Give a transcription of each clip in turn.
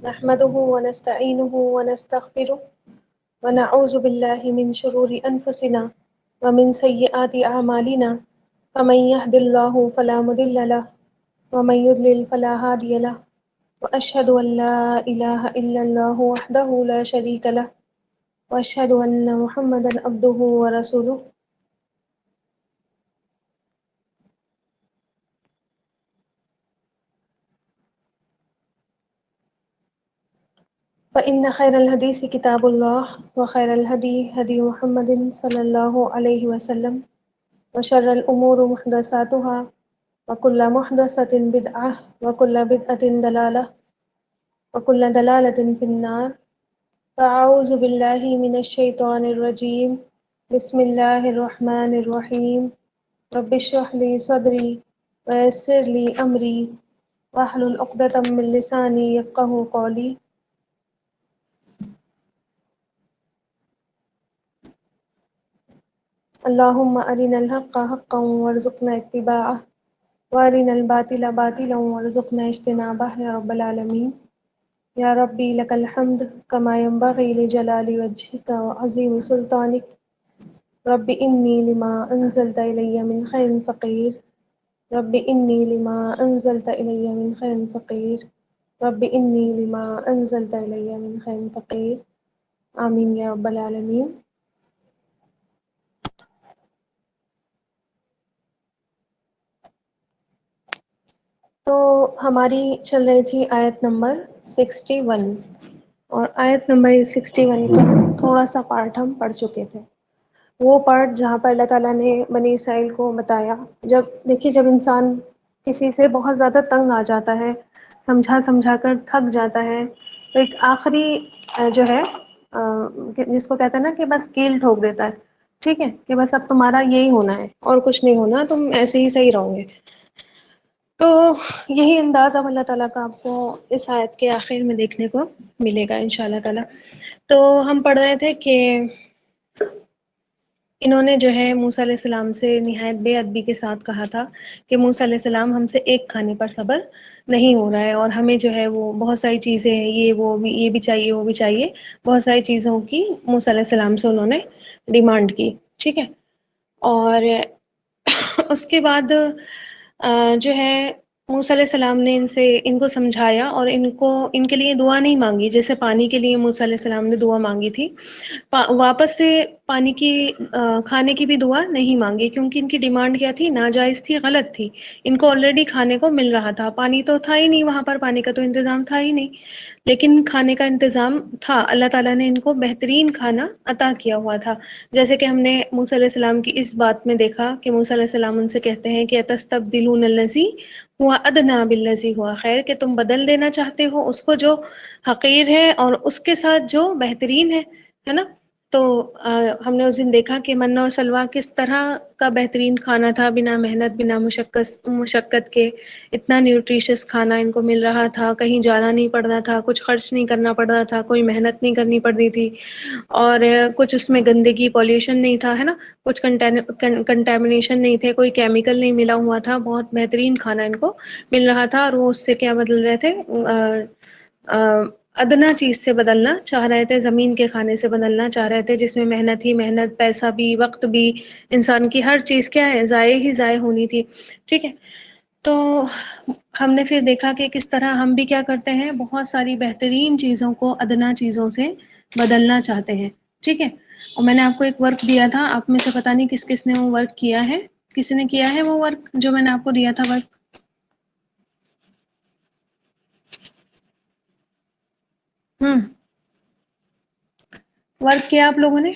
نحمده ونستعينه ونستغفره ونعوذ بالله من شرور أنفسنا ومن سيئات أعمالنا فمن يهد الله فلا مضل له ومن يضلل فلا هادي له وأشهد أن لا إله إلا الله وحده لا شريك له وأشهد أن محمدا عبده ورسوله فإن خير الحديث كتاب الله وخير الهدي هدي محمد صلى الله عليه وسلم وشر الأمور محدثاتها وكل محدثة بدعة وكل بدعة ضلالة وكل ضلالة في النار فأعوذ بالله من الشيطان الرجيم بسم الله الرحمن الرحيم رب اشرح لي صدري ويسر لي أمري واحلل عقدة من لساني يفقهوا قولي اللهم أرنا الحق حقا وارزقنا اتباعه وارنا الباطل باطلا وارزقنا اجتنابه يا رب العالمين يا ربي لك الحمد كما ينبغي لجلال وجهك وعظيم سلطانك رب إني لما أنزلت إلي من خير فقير رب إني لما أنزلت إلي من خير فقير رب إني لما أنزلت إلي من خير فقير آمین یا رب العالمین۔ تو ہماری چل رہی تھی آیت نمبر 61، اور آیت نمبر 61 کا تھوڑا سا پارٹ ہم پڑھ چکے تھے۔ وہ پارٹ جہاں پر اللہ تعالیٰ نے بنی اسرائیل کو بتایا، جب دیکھیے جب انسان کسی سے بہت زیادہ تنگ آ جاتا ہے، سمجھا سمجھا کر تھک جاتا ہے، تو ایک آخری جو ہے جس کو کہتے ہیں نا کہ بس کیل ٹھوک دیتا ہے، ٹھیک ہے کہ بس اب تمہارا یہی ہونا ہے اور کچھ نہیں ہونا، تم ایسے ہی صحیح رہو گے۔ تو یہی انداز اب اللہ تعالیٰ کا آپ کو اس آیت کے آخر میں دیکھنے کو ملے گا انشاءاللہ تعالیٰ۔ تو ہم پڑھ رہے تھے کہ انہوں نے جو ہے موسیٰ علیہ السلام سے نہایت بے ادبی کے ساتھ کہا تھا کہ موسیٰ علیہ السلام ہم سے ایک کھانے پر صبر نہیں ہو رہا ہے، اور ہمیں جو ہے وہ بہت ساری چیزیں ہیں، یہ بھی چاہیے وہ بھی چاہیے، بہت ساری چیزوں کی موسیٰ علیہ السلام سے انہوں نے ڈیمانڈ کی، ٹھیک ہے۔ اور اس کے بعد جو ہے موسیٰ علیہ السلام نے ان کو سمجھایا، اور ان کے لیے دعا نہیں مانگی، جیسے پانی کے لیے موسیٰ علیہ السلام نے دعا مانگی تھی، واپس سے پانی کی کھانے کی بھی دعا نہیں مانگی، کیونکہ ان کی ڈیمانڈ کیا تھی؟ ناجائز تھی، غلط تھی۔ ان کو آلریڈی کھانے کو مل رہا تھا، پانی تو تھا ہی نہیں وہاں پر، پانی کا تو انتظام تھا ہی نہیں، لیکن کھانے کا انتظام تھا۔ اللہ تعالیٰ نے ان کو بہترین کھانا عطا کیا ہوا تھا، جیسے کہ ہم نے موسیٰ علیہ السلام کی اس بات میں دیکھا کہ موسیٰ علیہ السلام ان سے کہتے ہیں کہ اتستبدلون الذی هو ادنی بالذی هو خیر، کہ تم بدل دینا چاہتے ہو اس کو جو حقیر ہے اور اس کے ساتھ جو بہترین ہے نا۔ تو ہم نے اس دن دیکھا کہ منہ و سلویٰ کس طرح کا بہترین کھانا تھا، بنا محنت بنا مشقت کے اتنا نیوٹریشس کھانا ان کو مل رہا تھا، کہیں جانا نہیں پڑ رہا تھا، کچھ خرچ نہیں کرنا پڑ رہا تھا، کوئی محنت نہیں کرنی پڑتی تھی، اور کچھ اس میں گندگی پولیوشن نہیں تھا، ہے نا، کچھ کنٹامنیشن نہیں تھے، کوئی کیمیکل نہیں ملا ہوا تھا، بہت بہترین کھانا ان کو مل رہا تھا۔ اور وہ اس سے کیا بدل رہے تھے؟ ادنا چیز سے بدلنا چاہ رہے تھے، زمین کے کھانے سے بدلنا چاہ رہے تھے، جس میں محنت ہی محنت، پیسہ بھی، وقت بھی، انسان کی ہر چیز کیا ہے؟ ضائع ہی ضائع ہونی تھی، ٹھیک ہے۔ تو ہم نے پھر دیکھا کہ کس طرح ہم بھی کیا کرتے ہیں، بہت ساری بہترین چیزوں کو ادنا چیزوں سے بدلنا چاہتے ہیں، ٹھیک ہے۔ اور میں نے آپ کو ایک ورک دیا تھا، آپ میں سے پتہ نہیں کس کس نے وہ ورک کیا ہے، کسی نے کیا ہے وہ ورک جو میں نے آپ کو دیا تھا ورک؟ ورک کیا آپ لوگوں نے؟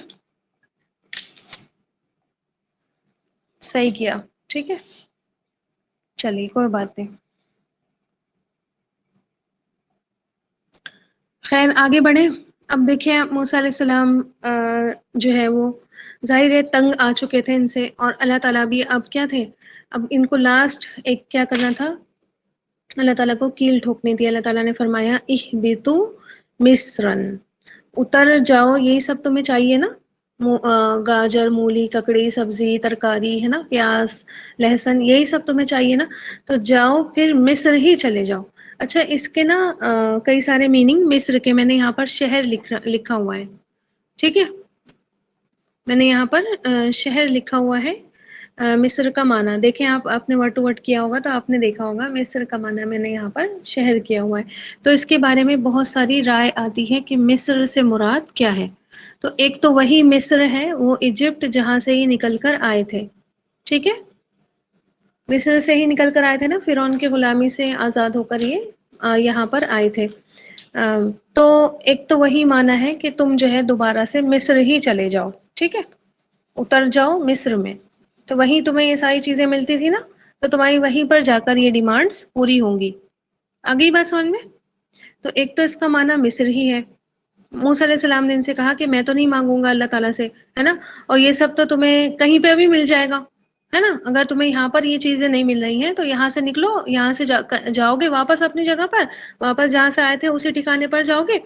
صحیح کیا، ٹھیک ہے، چلیے کوئی بات نہیں، خیر آگے بڑھیں۔ اب دیکھیں موسیٰ علیہ السلام جو ہے وہ ظاہر ہے تنگ آ چکے تھے ان سے، اور اللہ تعالیٰ بھی اب کیا تھے، اب ان کو لاسٹ ایک کیا کرنا تھا، اللہ تعالیٰ کو کیل ٹھوکنی تھی۔ اللہ تعالیٰ نے فرمایا اہبطوا مصرن، اتر جاؤ، یہی سب تمہیں چاہیے نا، گاجر، مولی، ککڑی، سبزی، ترکاری، ہے نا، پیاز، لہسن، یہی سب تمہیں چاہیے نا، تو جاؤ پھر مصر ہی چلے جاؤ۔ اچھا اس کے نا کئی سارے میننگ مصر کے میں نے یہاں پر شہر لکھا ہوا ہے، ٹھیک ہے، میں نے یہاں پر شہر لکھا ہوا ہے۔ مصر کا معنی دیکھیں آپ نے ورڈ ٹو ورڈ کیا ہوگا تو آپ نے دیکھا ہوگا مصر کا معنی میں نے یہاں پر شہر کیا ہوا ہے۔ تو اس کے بارے میں بہت ساری رائے آتی ہے کہ مصر سے مراد کیا ہے۔ تو ایک تو وہی مصر ہے، وہ ایجپٹ جہاں سے یہ نکل کر آئے تھے، ٹھیک ہے، مصر سے ہی نکل کر آئے تھے نا، فرعون کی غلامی سے آزاد ہو کر یہ یہاں پر آئے تھے۔ تو ایک تو وہی معنی ہے کہ تم جو ہے دوبارہ سے مصر ہی چلے جاؤ، ٹھیک ہے، اتر جاؤ مصر میں، تو وہیں تمہیں یہ ساری چیزیں ملتی تھی نا، تو تمہاری وہیں پر جا کر یہ ڈیمانڈس پوری ہوں گی۔ آگئی بات سمجھ میں؟ تو ایک تو اس کا معنی مصر ہی ہے۔ موسیٰ علیہ السلام نے ان سے کہا کہ میں تو نہیں مانگوں گا اللہ تعالیٰ سے، ہے نا، اور یہ سب تو تمہیں کہیں پہ بھی مل جائے گا، ہے نا، اگر تمہیں یہاں پر یہ چیزیں نہیں مل رہی ہیں تو یہاں سے نکلو، یہاں سے جاؤ گے واپس اپنی جگہ پر، واپس جہاں سے آئے تھے اسی ٹھکانے پر جاؤ گے،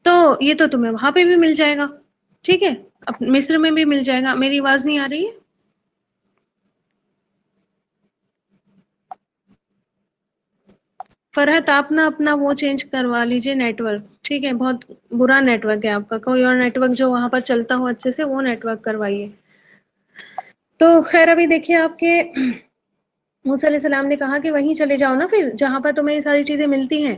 تو یہ تو تمہیں وہاں پہ بھی مل جائے گا، ٹھیک ہے، مصر میں بھی مل جائے گا۔ میری آواز نہیں آ رہی ہے؟ فرحت آپ نا اپنا وہ چینج کروا لیجئے نیٹ ورک، ٹھیک ہے، بہت برا نیٹ ورک ہے آپ کا، کوئی اور نیٹ ورک جو وہاں پر چلتا ہو اچھے سے وہ نیٹ ورک کروائیے۔ تو خیر ابھی دیکھیے آپ کے موسیٰ علیہ السلام نے کہا کہ وہیں چلے جاؤ نا پھر جہاں پر تمہیں یہ ساری چیزیں ملتی ہیں۔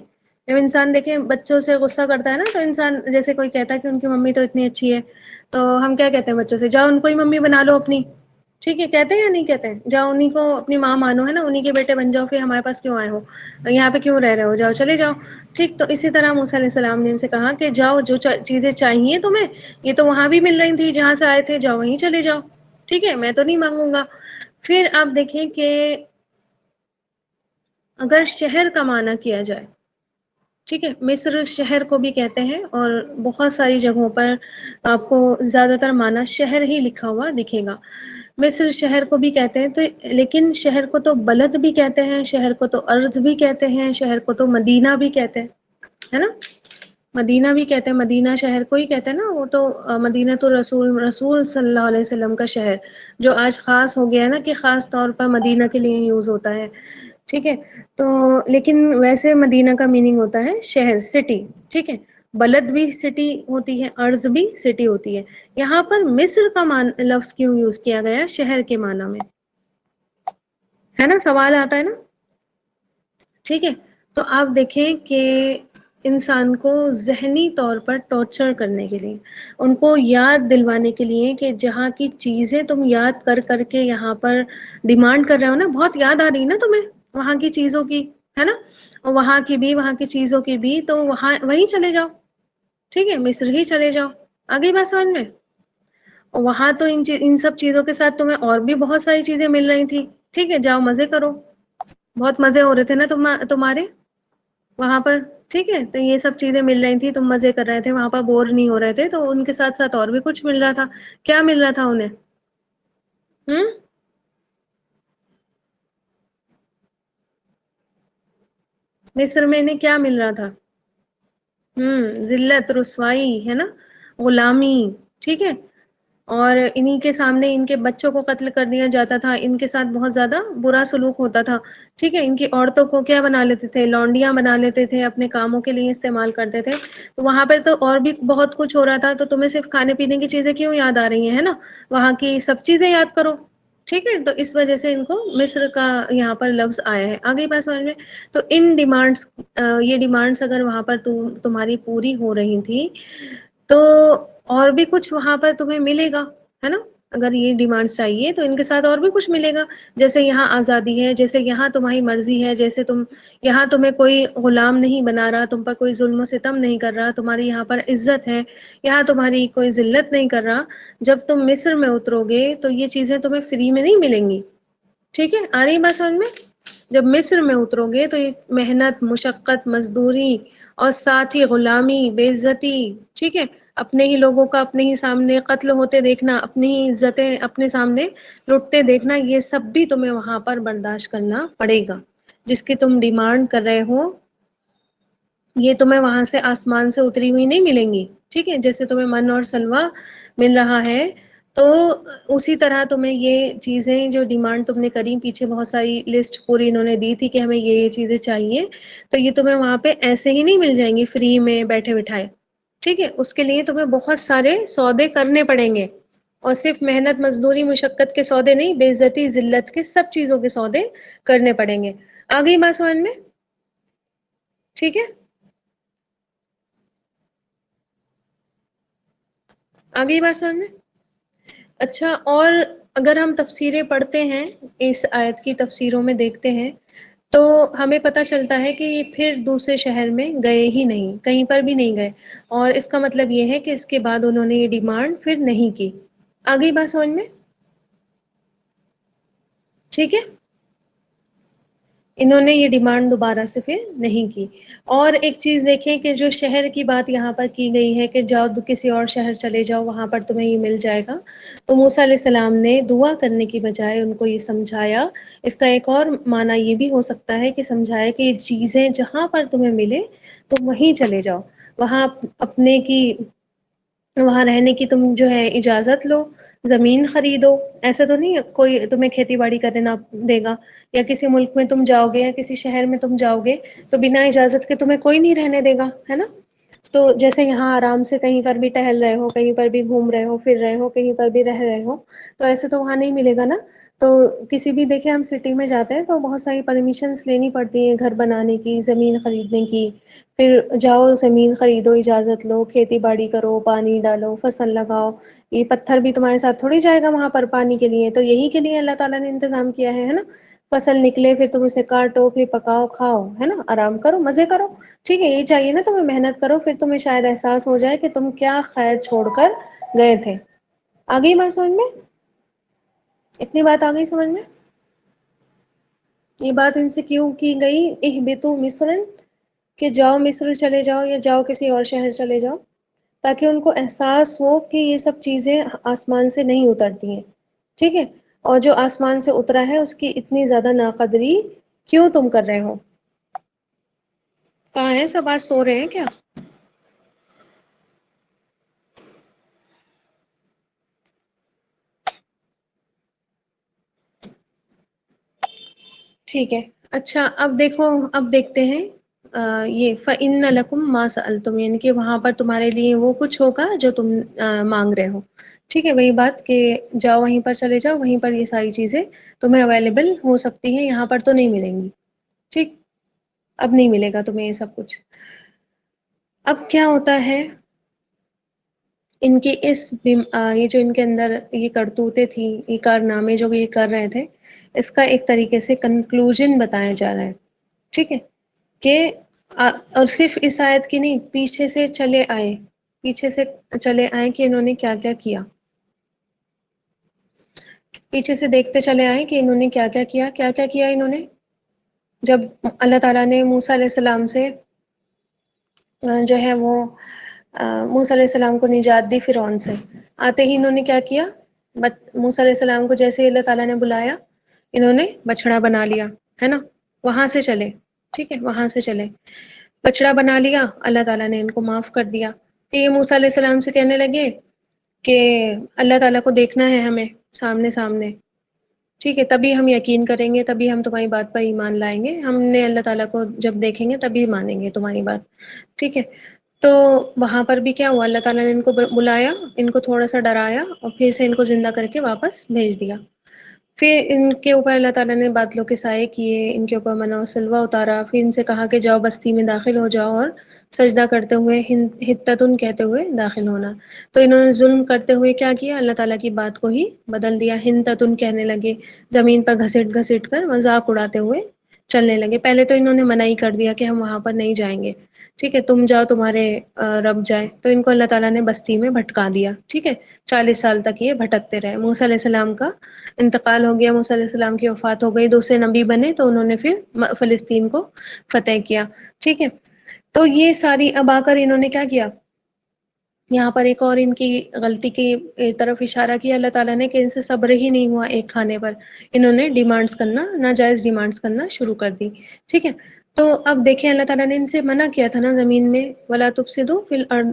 جب انسان دیکھیں بچوں سے غصہ کرتا ہے نا، تو انسان جیسے کوئی کہتا ہے کہ ان کی ممی تو اتنی اچھی ہے، تو ہم کیا کہتے ہیں بچوں سے، جاؤ ان کو ہی ممی بنا لو اپنی، ٹھیک ہے، کہتے ہیں یا نہیں کہتے ہیں، جاؤ انہیں کو اپنی ماں مانو، ہے نا، انہیں کے بیٹے بن جاؤ، پھر ہمارے پاس کیوں آئے ہو، یہاں پہ کیوں رہ رہے ہو، جاؤ چلے جاؤ، ٹھیک۔ تو اسی طرح موسیٰ علیہ السلام نے ان سے کہا کہ جاؤ جو چیزیں چاہیے تمہیں، یہ تو وہاں بھی مل رہی تھی جہاں سے آئے تھے، جاؤ وہیں چلے جاؤ، ٹھیک ہے، میں تو نہیں مانگوں گا۔ پھر آپ دیکھیں کہ اگر شہر کا معنی کیا جائے، ٹھیک ہے، مصر شہر کو بھی کہتے ہیں، اور بہت ساری جگہوں پر آپ کو زیادہ تر معنی شہر ہی لکھا ہوا دکھے گا۔ مصر شہر کو بھی کہتے ہیں، تو لیکن شہر کو تو بلد بھی کہتے ہیں، شہر کو تو ارض بھی کہتے ہیں، شہر کو تو مدینہ بھی کہتے ہیں، ہے نا، مدینہ بھی کہتے ہیں، مدینہ شہر کو ہی کہتے ہیں نا، وہ تو مدینہ تو رسول صلی اللہ علیہ وسلم کا شہر، جو آج خاص ہو گیا ہے نا کہ خاص طور پر مدینہ کے لیے یوز ہوتا ہے، ٹھیک ہے۔ تو لیکن ویسے مدینہ کا میننگ ہوتا ہے شہر، سٹی، ٹھیک ہے، بلد بھی سٹی ہوتی ہے، ارض بھی سٹی ہوتی ہے۔ یہاں پر مصر کا لفظ کیوں یوز کیا گیا شہر کے معنی میں، ہے نا، سوال آتا ہے نا، ٹھیک ہے۔ تو آپ دیکھیں کہ انسان کو ذہنی طور پر ٹارچر کرنے کے لیے، ان کو یاد دلوانے کے لیے کہ جہاں کی چیزیں تم یاد کر کر کے یہاں پر ڈیمانڈ کر رہے ہو نا، بہت یاد آ رہی ہے نا تمہیں وہاں کی چیزوں کی، ہے نا، اور وہاں کی بھی، وہاں کی چیزوں کی بھی، تو وہاں وہیں چلے جاؤ، ٹھیک ہے، مصر ہی چلے جاؤ۔ آگئی بات سمجھ میں؟ اور وہاں تو ان سب چیزوں کے ساتھ تمہیں اور بھی بہت ساری چیزیں مل رہی تھی، ٹھیک ہے، جاؤ مزے کرو، بہت مزے ہو رہے تھے نا تمہارے وہاں پر، ٹھیک ہے، تو یہ سب چیزیں مل رہی تھی، تم مزے کر رہے تھے وہاں پر، بور نہیں ہو رہے تھے، تو ان کے ساتھ ساتھ اور بھی کچھ مل رہا تھا۔ کیا مل رہا تھا انہیں؟ ہم مصر میں انہیں کیا مل رہا تھا؟ ذلت، رسوائی، ہے نا، غلامی، ٹھیک ہے، اور انہی کے سامنے ان کے بچوں کو قتل کر دیا جاتا تھا، ان کے ساتھ بہت زیادہ برا سلوک ہوتا تھا، ٹھیک ہے، ان کی عورتوں کو کیا بنا لیتے تھے، لونڈیاں بنا لیتے تھے، اپنے کاموں کے لیے استعمال کرتے تھے۔ تو وہاں پر تو اور بھی بہت کچھ ہو رہا تھا، تو تمہیں صرف کھانے پینے کی چیزیں کیوں یاد آ رہی ہیں، ہے نا، وہاں کی سب چیزیں یاد کرو، ٹھیک ہے۔ تو اس وجہ سے ان کو مصر کا یہاں پر لفظ آیا ہے۔ آگے بات سمجھ میں؟ تو ان ڈیمانڈس، یہ ڈیمانڈس اگر وہاں پر تمہاری پوری ہو رہی تھی، تو اور بھی کچھ وہاں پر تمہیں ملے گا، ہے نا، اگر یہ ڈیمانڈس چاہیے تو ان کے ساتھ اور بھی کچھ ملے گا، جیسے یہاں آزادی ہے، جیسے یہاں تمہاری مرضی ہے، جیسے یہاں تمہیں کوئی غلام نہیں بنا رہا، تم پر کوئی ظلم و ستم نہیں کر رہا، تمہاری یہاں پر عزت ہے، یہاں تمہاری کوئی ذلت نہیں کر رہا۔ جب تم مصر میں اترو گے تو یہ چیزیں تمہیں فری میں نہیں ملیں گی، ٹھیک ہے، آ رہی بات سمجھ میں؟ جب مصر میں اترو گے تو یہ محنت، مشقت، مزدوری، اور ساتھ ہی غلامی، بے عزتی، ٹھیک ہے، اپنے ہی لوگوں کا اپنے ہی سامنے قتل ہوتے دیکھنا، اپنی ہی عزتیں اپنے سامنے لٹتے دیکھنا، یہ سب بھی تمہیں وہاں پر برداشت کرنا پڑے گا۔ جس کی تم ڈیمانڈ کر رہے ہو یہ تمہیں وہاں سے آسمان سے اتری ہوئی نہیں ملیں گی، ٹھیک ہے، جیسے تمہیں من اور سلوہ مل رہا ہے، تو اسی طرح تمہیں یہ چیزیں جو ڈیمانڈ تم نے کری، پیچھے بہت ساری لسٹ پوری انہوں نے دی تھی کہ ہمیں یہ چیزیں چاہیے، تو یہ تمہیں وہاں پہ ایسے ہی نہیں مل جائیں گی فری میں بیٹھے بٹھائے، ٹھیک ہے؟ اس کے لیے تمہیں بہت سارے سودے کرنے پڑیں گے، اور صرف محنت مزدوری مشقت کے سودے نہیں، بے عزتی ذلت کے سب چیزوں کے سودے کرنے پڑیں گے۔ آگئی بات سمجھ میں؟ ٹھیک ہے، آگئی بات سمجھ میں؟ اچھا، اور اگر ہم تفسیریں پڑھتے ہیں، اس آیت کی تفسیروں میں دیکھتے ہیں، تو ہمیں پتہ چلتا ہے کہ یہ پھر دوسرے شہر میں گئے ہی نہیں، کہیں پر بھی نہیں گئے، اور اس کا مطلب یہ ہے کہ اس کے بعد انہوں نے یہ ڈیمانڈ پھر نہیں کی۔ آگئی بات سمجھ میں؟ ٹھیک ہے، انہوں نے یہ ڈیمانڈ دوبارہ سے پھر نہیں کی۔ اور ایک چیز دیکھیں کہ جو شہر کی بات یہاں پر کی گئی ہے کہ جاؤ کسی اور شہر چلے جاؤ، وہاں پر تمہیں یہ مل جائے گا، تو موسیٰ علیہ السلام نے دعا کرنے کی بجائے ان کو یہ سمجھایا۔ اس کا ایک اور معنی یہ بھی ہو سکتا ہے کہ سمجھایا کہ یہ چیزیں جہاں پر تمہیں ملے تم وہیں چلے جاؤ، وہاں اپنے کی وہاں رہنے کی تم جو ہے اجازت لو، زمین خریدو۔ ایسا تو نہیں کوئی تمہیں کھیتی باڑی کرنے نہ دے گا، یا کسی ملک میں تم جاؤ گے یا کسی شہر میں تم جاؤ گے تو بنا اجازت کے تمہیں کوئی نہیں رہنے دے گا، ہے نا؟ تو جیسے یہاں آرام سے کہیں پر بھی ٹہل رہے ہو، کہیں پر بھی گھوم رہے ہو، پھر رہے ہو، کہیں پر بھی رہ رہے ہو، تو ایسے تو وہاں نہیں ملے گا نا۔ تو کسی بھی دیکھیں ہم سٹی میں جاتے ہیں تو بہت ساری پرمیشنس لینی پڑتی ہیں، گھر بنانے کی، زمین خریدنے کی، پھر جاؤ زمین خریدو، اجازت لو، کھیتی باڑی کرو، پانی ڈالو، فصل لگاؤ۔ یہ پتھر بھی تمہارے ساتھ تھوڑی جائے گا وہاں پر پانی کے لیے، تو یہی کے لیے اللہ تعالیٰ نے انتظام کیا ہے نا؟ فصل نکلے پھر تم اسے کاٹو، پھر پکاؤ کھاؤ، ہے نا؟ آرام کرو، مزے کرو، ٹھیک ہے؟ یہ چاہیے نا تمہیں، محنت کرو، پھر تمہیں شاید احساس ہو جائے کہ تم کیا خیر چھوڑ کر گئے تھے۔ آگئی بات سمجھ میں؟ اتنی بات آ گئی سمجھ میں؟ یہ بات ان سے کیوں کی گئی، اہبطوا مصرا، کہ جاؤ مصر چلے جاؤ یا جاؤ کسی اور شہر چلے جاؤ، تاکہ ان کو احساس ہو کہ یہ سب چیزیں آسمان سے نہیں اترتی ہیں، ٹھیک ہے؟ اور جو آسمان سے اترا ہے اس کی اتنی زیادہ ناقدری کیوں تم کر رہے ہو؟ کہاں ہے سب؟ آج سو رہے ہیں کیا؟ ٹھیک ہے، اچھا اب دیکھو، اب دیکھتے ہیں یہ فَإِنَّ لَكُمْ مَا سَأَلْتُمْ، یعنی کہ وہاں پر تمہارے لیے وہ کچھ ہوگا جو تم مانگ رہے ہو، ٹھیک ہے؟ وہی بات کہ جاؤ وہیں پر چلے جاؤ، وہیں پر یہ ساری چیزیں تمہیں اویلیبل ہو سکتی ہیں، یہاں پر تو نہیں ملیں گی، ٹھیک؟ اب نہیں ملے گا تمہیں یہ سب کچھ۔ اب کیا ہوتا ہے، ان کی یہ جو ان کے اندر یہ کرتوتیں تھیں، یہ کارنامے جو یہ کر رہے تھے، اس کا ایک طریقے سے کنکلوژن بتایا جا رہا ہے، ٹھیک ہے؟ کہ اور صرف اس آیت کی نہیں، پیچھے سے چلے آئے، پیچھے سے چلے آئے کہ انہوں نے کیا کیا کیا، پیچھے سے دیکھتے چلے آئے کہ انہوں نے کیا کیا کیا، کیا کیا کیا انہوں نے۔ جب اللہ تعالیٰ نے موسیٰ علیہ السلام سے جو ہے وہ موسیٰ علیہ السلام کو نجات دی فرعون سے، آتے ہی انہوں نے کیا کیا، موسیٰ علیہ السلام کو جیسے ہی اللہ تعالیٰ نے بلایا، انہوں نے بچڑا بنا لیا، ہے نا؟ وہاں سے چلے، ٹھیک ہے؟ وہاں سے چلے، بچڑا بنا لیا، اللہ تعالیٰ نے ان کو معاف کر دیا۔ پھر یہ موسیٰ علیہ السلام سے کہنے لگے کہ اللہ تعالیٰ کو دیکھنا ہے ہمیں سامنے سامنے، ٹھیک ہے؟ تبھی ہم یقین کریں گے، تبھی ہم تمہاری بات پر ایمان لائیں گے، ہم نے اللہ تعالیٰ کو جب دیکھیں گے تبھی مانیں گے تمہاری بات، ٹھیک ہے؟ تو وہاں پر بھی کیا ہوا، اللہ تعالیٰ نے ان کو بلایا، ان کو تھوڑا سا ڈرایا، اور پھر سے ان کو زندہ کر کے واپس بھیج دیا۔ پھر ان کے اوپر اللہ تعالیٰ نے بادلوں کے سائے کیے، ان کے اوپر منع و سلوہ اتارا، پھر ان سے کہا کہ جاؤ بستی میں داخل ہو جاؤ اور سجدہ کرتے ہوئے حتتن کہتے ہوئے داخل ہونا۔ تو انہوں نے ظلم کرتے ہوئے کیا کیا، اللہ تعالیٰ کی بات کو ہی بدل دیا، ہنتتن کہنے لگے، زمین پر گھسٹ گھسٹ کر مذاق اڑاتے ہوئے چلنے لگے۔ پہلے تو انہوں نے منع ہی کر دیا کہ ہم وہاں پر نہیں جائیں گے، ٹھیک ہے؟ تم جاؤ، تمہارے رب جائے۔ تو ان کو اللہ تعالیٰ نے بستی میں بھٹکا دیا، ٹھیک ہے؟ 40 سال تک یہ بھٹکتے رہے۔ موسیٰ علیہ السلام کا انتقال ہو گیا، موسیٰ علیہ السلام کی وفات ہو گئی، دوسرے نبی بنے تو انہوں نے پھر فلسطین کو فتح کیا، ٹھیک ہے؟ تو یہ ساری اب آ کر انہوں نے کیا کیا، یہاں پر ایک اور ان کی غلطی کی طرف اشارہ کیا اللہ تعالیٰ نے کہ ان سے صبر ہی نہیں ہوا ایک کھانے پر، انہوں نے ڈیمانڈز کرنا، ناجائز ڈیمانڈز کرنا شروع کر دی، ٹھیک ہے؟ تو اب دیکھیں اللہ تعالیٰ نے ان سے منع کیا تھا نا زمین میں، وَلَا تُفْسِدُوا فِي الْأَرْضِ،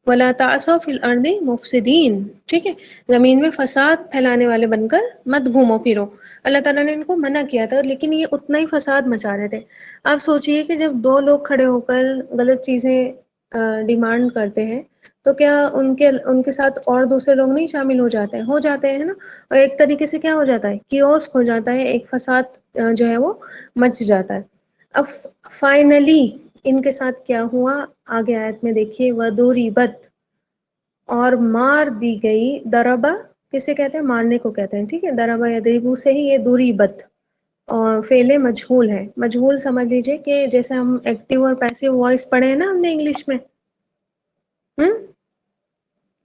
ولا تعثوا فی الارض مفسدین، ٹھیک ہے، زمین میں فساد پھیلانے والے بن کر مت گھومو پھرو۔ اللہ تعالیٰ نے ان کو منع کیا تھا، لیکن یہ اتنا ہی فساد مچا رہے تھے۔ آپ سوچئے کہ جب دو لوگ کھڑے ہو کر غلط چیزیں ڈیمانڈ کرتے ہیں تو کیا ان کے ساتھ اور دوسرے لوگ نہیں شامل ہو جاتے ہیں نا، اور ایک طریقے سے کیا ہو جاتا ہے، کیوس ہو جاتا ہے، ایک فساد جو ہے وہ مچ جاتا ہے۔ اب فائنلی ان کے ساتھ کیا ہوا، آگے آیت میں دیکھیے، وَضُرِبَتْ، اور مار دی گئی، دربا کسے کہتے ہیں، مارنے کو کہتے ہیں، ٹھیک ہے، دربا یا دریبو سے ہی یہ ضُرِبَت اور فعل مجہول ہے۔ مجہول سمجھ لیجئے کہ جیسے ہم ایکٹیو اور پیسو وائس پڑھے ہیں نا ہم نے انگلش میں،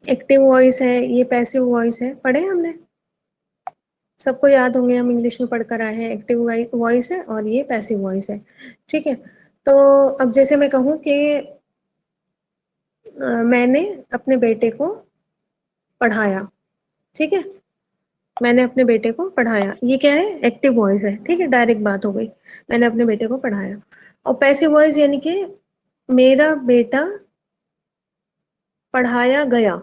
ایکٹیو وائس ہے، یہ پیسو وائس ہے، پڑھے ہم نے، سب کو یاد ہوں گے، ہم انگلش میں پڑھ کر آئے ہیں، ایکٹیو وائس ہے اور یہ پیسو وائس ہے، ٹھیک ہے۔ تو اب جیسے میں کہوں کہ میں نے اپنے بیٹے کو پڑھایا، ٹھیک ہے، میں نے اپنے بیٹے کو پڑھایا، یہ کیا ہے، ایکٹیو وائس ہے، ٹھیک ہے، ڈائریکٹ بات ہو گئی، میں نے اپنے بیٹے کو پڑھایا۔ اور پیسو وائس یعنی کہ میرا بیٹا پڑھایا گیا،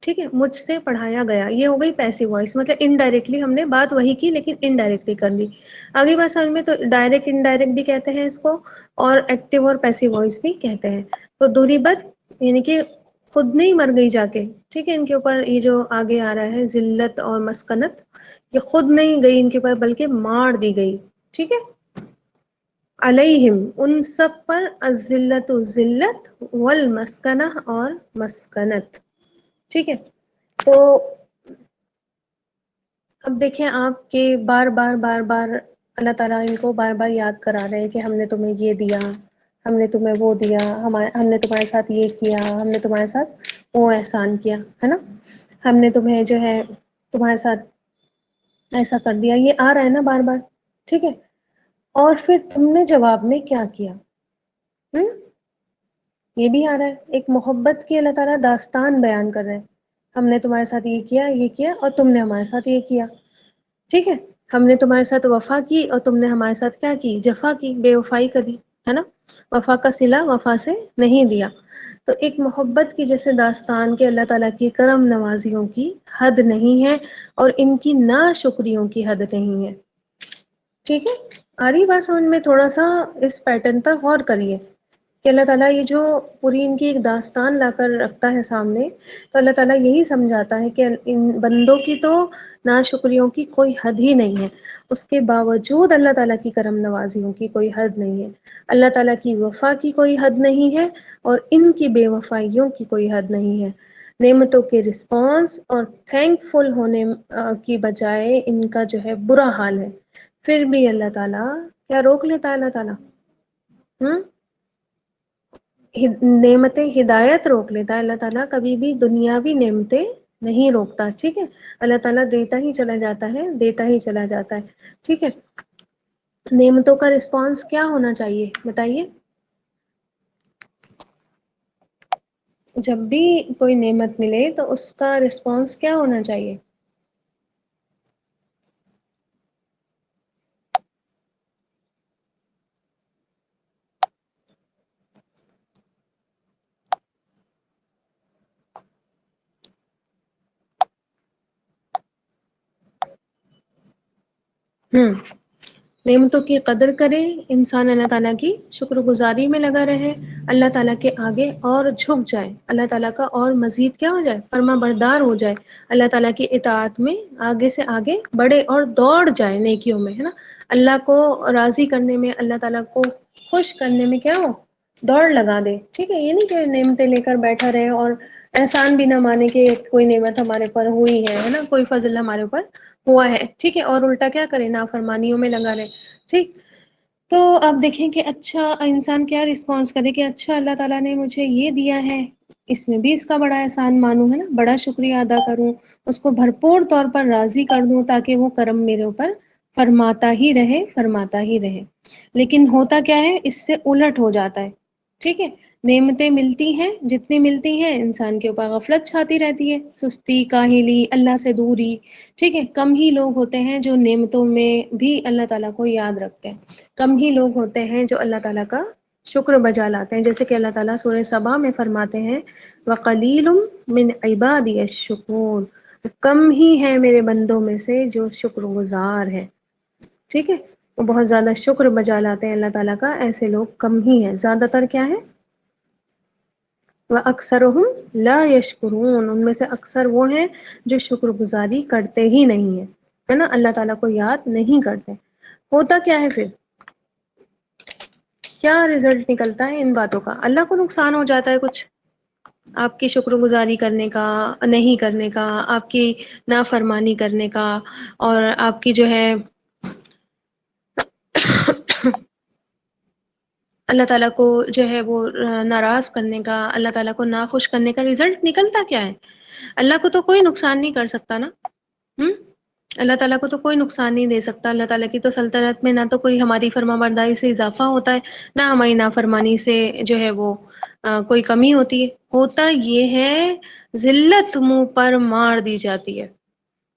ٹھیک ہے، مجھ سے پڑھایا گیا، یہ ہو گئی پیسو وائس، مطلب انڈائریکٹلی ہم نے بات وہی کی لیکن انڈائریکٹلی کر لی۔ آگے بات سمجھ میں، تو ڈائریکٹ انڈائریکٹ بھی کہتے ہیں اس کو، اور ایکٹیو اور پیسو وائس بھی کہتے ہیں۔ تو ضُرِبَت یعنی کہ خود نہیں مر گئی جا کے، ٹھیک ہے، ان کے اوپر یہ جو آگے آ رہا ہے ذلت اور مسکنت، یہ خود نہیں گئی ان کے اوپر بلکہ مار دی گئی، ٹھیک ہے، علیہم ان سب پر، الذلت ذلت، والمسکنہ اور مسکنت، ٹھیک ہے۔ تو اب دیکھیں آپ کہ بار بار بار بار اللہ تعالیٰ ان کو بار بار یاد کرا رہے ہیں کہ ہم نے تمہیں یہ دیا، ہم نے تمہیں وہ دیا، ہم نے تمہارے ساتھ یہ کیا، ہم نے تمہارے ساتھ وہ احسان کیا ہے نا، ہم نے تمہیں جو ہے تمہارے ساتھ ایسا کر دیا، یہ آ رہا ہے نا بار بار، ٹھیک ہے۔ اور پھر تم نے جواب میں کیا کیا، یہ بھی آ رہا ہے، ایک محبت کی اللہ تعالیٰ داستان بیان کر رہے ہیں، ہم نے تمہارے ساتھ یہ کیا اور تم نے ہمارے ساتھ یہ کیا، ٹھیک ہے، ہم نے تمہارے ساتھ وفا کی اور تم نے ہمارے ساتھ کیا کی، جفا کی، بے وفائی کری، ہے نا، وفا کا صلہ وفا سے نہیں دیا۔ تو ایک محبت کی جیسے داستان کے اللہ تعالیٰ کی کرم نوازیوں کی حد نہیں ہے، اور ان کی ناشکریوں کی حد نہیں ہے، ٹھیک ہے۔ آ رہی بات سمجھ میں، تھوڑا سا اس پیٹرن پر غور کریے کہ اللہ تعالیٰ یہ جو پوری ان کی ایک داستان لا کر رکھتا ہے سامنے، تو اللہ تعالیٰ یہی سمجھاتا ہے کہ ان بندوں کی تو ناشکریوں کی کوئی حد ہی نہیں ہے، اس کے باوجود اللہ تعالیٰ کی کرم نوازیوں کی کوئی حد نہیں ہے، اللہ تعالیٰ کی وفا کی کوئی حد نہیں ہے، اور ان کی بے وفائیوں کی کوئی حد نہیں ہے۔ نعمتوں کے رسپانس اور تھینک فل ہونے کی بجائے ان کا جو ہے برا حال ہے، پھر بھی اللہ تعالیٰ کیا روک لیتا ہے، اللہ تعالیٰ نعمتیں ہدایت روک لیتا ہے، اللہ تعالیٰ کبھی بھی دنیاوی نعمتیں نہیں روکتا، ٹھیک ہے، اللہ تعالیٰ دیتا ہی چلا جاتا ہے، دیتا ہی چلا جاتا ہے، ٹھیک ہے۔ نعمتوں کا رسپانس کیا ہونا چاہیے بتائیے، جب بھی کوئی نعمت ملے تو اس کا رسپانس کیا ہونا چاہیے، نعمتوں کی قدر کرے انسان، اللہ تعالیٰ کی شکر گزاری میں لگا رہے، اللہ تعالیٰ کے آگے اور جھک جائے، اللہ تعالیٰ کا اور مزید کیا ہو جائے، فرما بردار ہو جائے، اللہ تعالیٰ کی اطاعت میں آگے سے آگے بڑھے اور دوڑ جائے نیکیوں میں، ہے نا، اللہ کو راضی کرنے میں، اللہ تعالیٰ کو خوش کرنے میں کیا ہو، دوڑ لگا دے، ٹھیک ہے، یہ نہیں کہ نعمتیں لے کر بیٹھا رہے اور احسان بھی نہ مانے کہ کوئی نعمت ہمارے اوپر ہوئی ہے نا، کوئی فضل ہمارے اوپر ہوا ہے، ٹھیک ہے، اور الٹا کیا کرے، نافرمانیوں میں لگا رہے، ٹھیک۔ تو آپ دیکھیں کہ اچھا انسان کیا رسپانس کرے کہ اچھا اللہ تعالیٰ نے مجھے یہ دیا ہے، اس میں بھی اس کا بڑا احسان مانوں، ہے نا، بڑا شکریہ ادا کروں، اس کو بھرپور طور پر راضی کر دوں تاکہ وہ کرم میرے اوپر فرماتا ہی رہے، فرماتا ہی رہے۔ لیکن ہوتا کیا ہے، اس سے الٹ ہو جاتا ہے، ٹھیک ہے، نعمتیں ملتی ہیں، جتنی ملتی ہیں انسان کے اوپر غفلت چھاتی رہتی ہے، سستی، کاہلی، اللہ سے دوری، ٹھیک ہے، کم ہی لوگ ہوتے ہیں جو نعمتوں میں بھی اللہ تعالیٰ کو یاد رکھتے ہیں، کم ہی لوگ ہوتے ہیں جو اللہ تعالیٰ کا شکر بجا لاتے ہیں، جیسے کہ اللہ تعالیٰ سورہ سبا میں فرماتے ہیں وَقَلِيلٌ مِّنْ عِبَادِيَ الشُّكُورُ، کم ہی ہے میرے بندوں میں سے جو شکر گزار ہے، ٹھیک ہے، وہ بہت زیادہ شکر بجا لاتے ہیں اللہ تعالیٰ کا، ایسے لوگ کم ہی ہیں، زیادہ تر کیا ہے؟ وَأَكْثَرُهُمْ لَا يَشْكُرُونَ، ان میں سے اکثر وہ ہیں جو شکر گزاری کرتے ہی نہیں ہیں، ہے نا، اللہ تعالیٰ کو یاد نہیں کرتے۔ ہوتا کیا ہے پھر؟ کیا رزلٹ نکلتا ہے ان باتوں کا؟ اللہ کو نقصان ہو جاتا ہے کچھ، آپ کی شکر گزاری کرنے کا، نہیں کرنے کا، آپ کی نافرمانی کرنے کا، اور آپ کی جو ہے اللہ تعالیٰ کو جو ہے وہ ناراض کرنے کا، اللہ تعالیٰ کو ناخوش کرنے کا رزلٹ نکلتا کیا ہے؟ اللہ کو تو کوئی نقصان نہیں کر سکتا نا، ہم؟ اللہ تعالیٰ کو تو کوئی نقصان نہیں دے سکتا، اللہ تعالیٰ کی تو سلطنت میں نہ تو کوئی ہماری فرما برداری سے اضافہ ہوتا ہے، نہ ہماری نافرمانی سے جو ہے وہ کوئی کمی ہوتی ہے، ہوتا یہ ہے ذلت منہ پر مار دی جاتی ہے،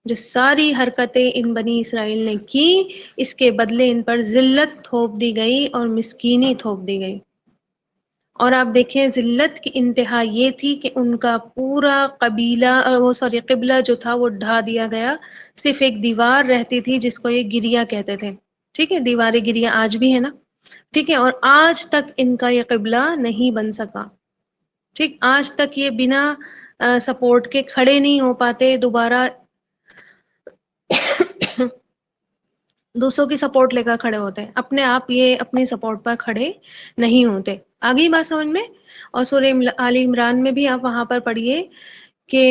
جو ساری حرکتیں ان بنی اسرائیل نے کی، اس کے بدلے ان پر ذلت تھوپ دی گئی اور مسکینی تھوپ دی گئی۔ اور آپ دیکھیں ذلت کی انتہا یہ تھی کہ ان کا پورا قبیلہ قبلہ جو تھا وہ ڈھا دیا گیا، صرف ایک دیوار رہتی تھی جس کو یہ گریا کہتے تھے، ٹھیک ہے، دیوار گریا آج بھی ہے نا، ٹھیک ہے، اور آج تک ان کا یہ قبلہ نہیں بن سکا، ٹھیک، آج تک یہ بنا سپورٹ کے کھڑے نہیں ہو پاتے دوبارہ، دوسروں کی سپورٹ لے کر کھڑے ہوتے ہیں، اپنے آپ یہ اپنی سپورٹ پر کھڑے نہیں ہوتے۔ آگئی بات سمجھ میں؟ اور سورہ آل عمران میں بھی آپ وہاں پر پڑھیے کہ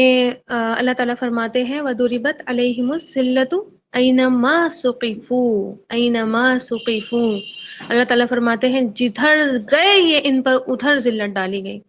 اللہ تعالیٰ فرماتے ہیں وَضُرِبَتْ عَلَيْهِمُ الذِّلَّةُ أَيْنَمَا ثُقِفُوا أَيْنَمَا ثُقِفُوا، اللہ تعالیٰ فرماتے ہیں جدھر گئے یہ ان پر ادھر ذلت ڈالی گئی،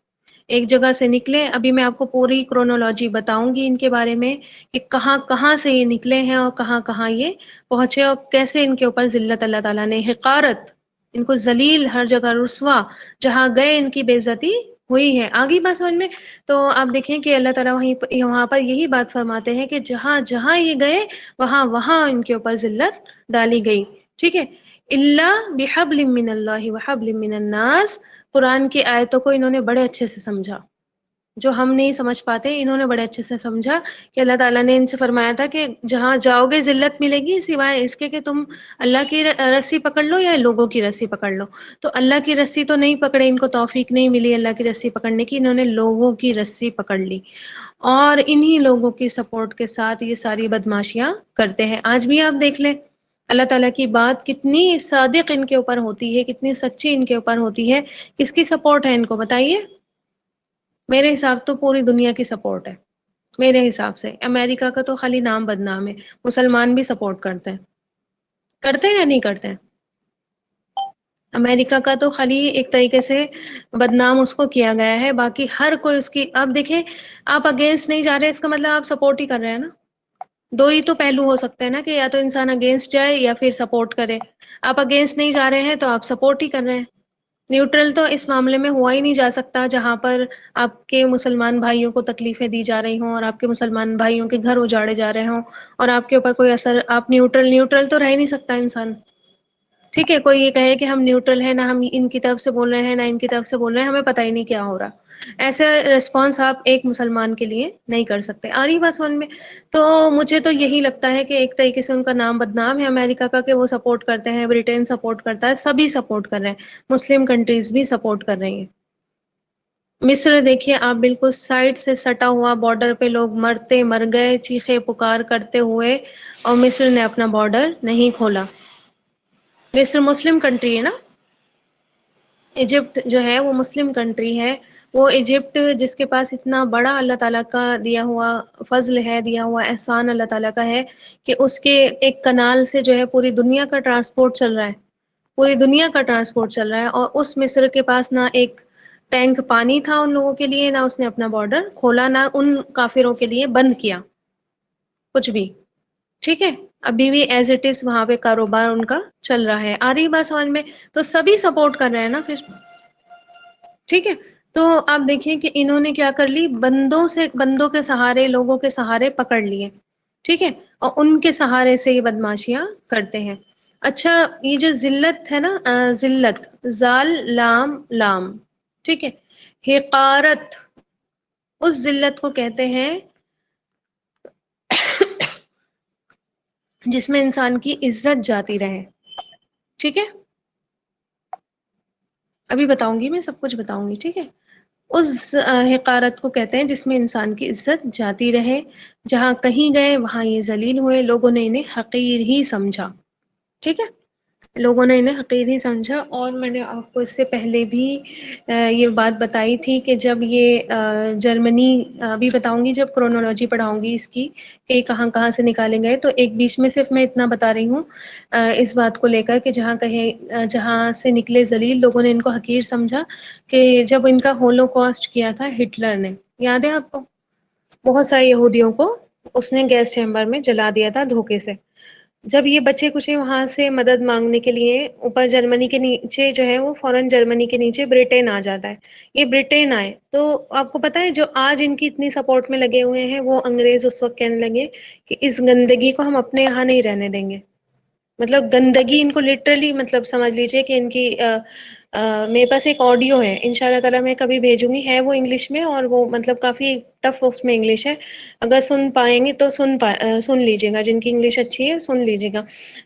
ایک جگہ سے نکلے، ابھی میں آپ کو پوری کرونالوجی بتاؤں گی ان کے بارے میں کہ کہاں کہاں سے یہ نکلے ہیں اور کہاں کہاں یہ پہنچے، اور کیسے ان کے اوپر ذلت اللہ تعالیٰ نے، حقارت، ان کو ذلیل، ہر جگہ رسوا، جہاں گئے ان کی بے عزتی ہوئی ہے۔ آگے بات سمجھ میں؟ تو آپ دیکھیں کہ اللہ تعالیٰ وہاں پر یہی بات فرماتے ہیں کہ جہاں جہاں یہ گئے وہاں وہاں ان کے اوپر ذلت ڈالی گئی، ٹھیک ہے، اللہ بحبل من اللہ وحبل من الناس، قرآن کی آیتوں کو انہوں نے بڑے اچھے سے سمجھا، جو ہم نہیں سمجھ پاتے انہوں نے بڑے اچھے سے سمجھا کہ اللہ تعالیٰ نے ان سے فرمایا تھا کہ جہاں جاؤ گے ذلت ملے گی، سوائے اس کے کہ تم اللہ کی رسی پکڑ لو یا لوگوں کی رسی پکڑ لو، تو اللہ کی رسی تو نہیں پکڑے، ان کو توفیق نہیں ملی اللہ کی رسی پکڑنے کی، انہوں نے لوگوں کی رسی پکڑ لی، اور انہی لوگوں کی سپورٹ کے ساتھ یہ ساری بدماشیاں کرتے ہیں۔ آج بھی آپ دیکھ لیں اللہ تعالیٰ کی بات کتنی صادق ان کے اوپر ہوتی ہے، کتنی سچی ان کے اوپر ہوتی ہے، کس کی سپورٹ ہے ان کو بتائیے؟ میرے حساب تو پوری دنیا کی سپورٹ ہے، میرے حساب سے امریکہ کا تو خالی نام بدنام ہے، مسلمان بھی سپورٹ کرتے ہیں، کرتے ہیں یا نہیں کرتے ہیں؟ امریکہ کا تو خالی ایک طریقے سے بدنام اس کو کیا گیا ہے، باقی ہر کوئی اس کی، آپ دیکھیں آپ اگینسٹ نہیں جا رہے، اس کا مطلب آپ سپورٹ ہی کر رہے ہیں نا، دو ہی تو پہلو ہو سکتے ہیں نا، کہ یا تو انسان اگینسٹ جائے یا پھر سپورٹ کرے، آپ اگینسٹ نہیں جا رہے ہیں تو آپ سپورٹ ہی کر رہے ہیں، نیوٹرل تو اس معاملے میں ہوا ہی نہیں جا سکتا جہاں پر آپ کے مسلمان بھائیوں کو تکلیفیں دی جا رہی ہوں اور آپ کے مسلمان بھائیوں کے گھر اجاڑے جا رہے ہوں اور آپ کے اوپر کوئی اثر، آپ نیوٹرل تو رہ ہی نہیں سکتا انسان، ٹھیک ہے، کوئی یہ کہے کہ ہم نیوٹرل ہیں، نہ ہم ان کی طرف سے بول رہے ہیں نہ ان کی طرف سے بول رہے ہیں، ہمیں پتہ ہی نہیں کیا ہو رہا، ایسے ریسپانس آپ ایک مسلمان کے لیے نہیں کر سکتے۔ آ رہی بات سمجھ میں؟ تو مجھے تو یہی لگتا ہے کہ ایک طریقے سے ان کا نام بدنام ہے امریکہ کا، کہ وہ سپورٹ کرتے ہیں، برٹین سپورٹ کرتا ہے، سبھی سپورٹ کر رہے ہیں، مسلم کنٹریز بھی سپورٹ کر رہی ہیں۔ مصر دیکھیے آپ، بالکل سائڈ سے سٹا ہوا بارڈر پہ لوگ مرتے مر گئے چیخے پکار کرتے ہوئے، اور مصر نے اپنا بارڈر نہیں کھولا۔ مصر مسلم کنٹری ہے نا، ایجپٹ جو ہے وہ مسلم کنٹری ہے، وہ ایجپٹ جس کے پاس اتنا بڑا اللہ تعالیٰ کا دیا ہوا فضل ہے، دیا ہوا احسان اللہ تعالیٰ کا ہے کہ اس کے ایک کنال سے جو ہے پوری دنیا کا ٹرانسپورٹ چل رہا ہے، پوری دنیا کا ٹرانسپورٹ چل رہا ہے، اور اس مصر کے پاس نہ ایک ٹینک پانی تھا ان لوگوں کے لیے، نہ اس نے اپنا بارڈر کھولا، نہ ان کافروں کے لیے بند کیا کچھ بھی، ٹھیک ہے، ابھی بھی ایز اٹ از وہاں پہ کاروبار ان کا چل رہا ہے۔ آ رہی بات سمجھ میں؟ تو سبھی سپورٹ کر رہے ہیں نا پھر، ٹھیک ہے، تو آپ دیکھیں کہ انہوں نے کیا کر لی، بندوں کے سہارے، لوگوں کے سہارے پکڑ لیے، ٹھیک ہے، اور ان کے سہارے سے یہ بدماشیاں کرتے ہیں۔ اچھا یہ جو ذلت ہے نا، ذلت، زال لام لام، ٹھیک ہے، حقارت، اس ذلت کو کہتے ہیں جس میں انسان کی عزت جاتی رہے، ٹھیک ہے، ابھی بتاؤں گی، میں سب کچھ بتاؤں گی، ٹھیک ہے، اس حقارت کو کہتے ہیں جس میں انسان کی عزت جاتی رہے، جہاں کہیں گئے وہاں یہ ذلیل ہوئے، لوگوں نے انہیں حقیر ہی سمجھا، ٹھیک ہے، لوگوں نے انہیں حقیر ہی سمجھا۔ اور میں نے آپ کو اس سے پہلے بھی یہ بات بتائی تھی کہ جب یہ جرمنی، ابھی بتاؤں گی جب کرونالوجی پڑھاؤں گی اس کی کہ کہاں کہاں سے نکالے گئے، تو ایک بیچ میں صرف میں اتنا بتا رہی ہوں اس بات کو لے کر کہ جہاں کہیں جہاں سے نکلے ذلیل، لوگوں نے ان کو حقیر سمجھا، کہ جب ان کا ہولو کاسٹ کیا تھا ہٹلر نے، یاد ہے آپ کو، بہت سارے یہودیوں کو اس نے گیس چیمبر میں جلا دیا تھا دھوکے سے۔ جب یہ بچے کچھ وہاں سے مدد مانگنے کے لیے اوپر جرمنی کے نیچے جو ہے وہ فورن جرمنی کے نیچے برٹین آ جاتا ہے، یہ برٹین آئے تو آپ کو پتا ہے جو آج ان کی اتنی سپورٹ میں لگے ہوئے ہیں، وہ انگریز اس وقت کہنے لگے کہ اس گندگی کو ہم اپنے یہاں نہیں رہنے دیں گے، مطلب گندگی ان کو لٹرلی مطلب سمجھ لیجئے کہ ان کی میرے پاس ایک آڈیو ہے، ان شاء اللہ تعالیٰ میں کبھی بھیجوں گی، ہے وہ انگلش میں اور وہ مطلب کافی ٹف اس میں انگلش ہے، اگر سن پائیں گے تو سن لیجیے گا، جن کی انگلش اچھی ہے سن لیجیے گا،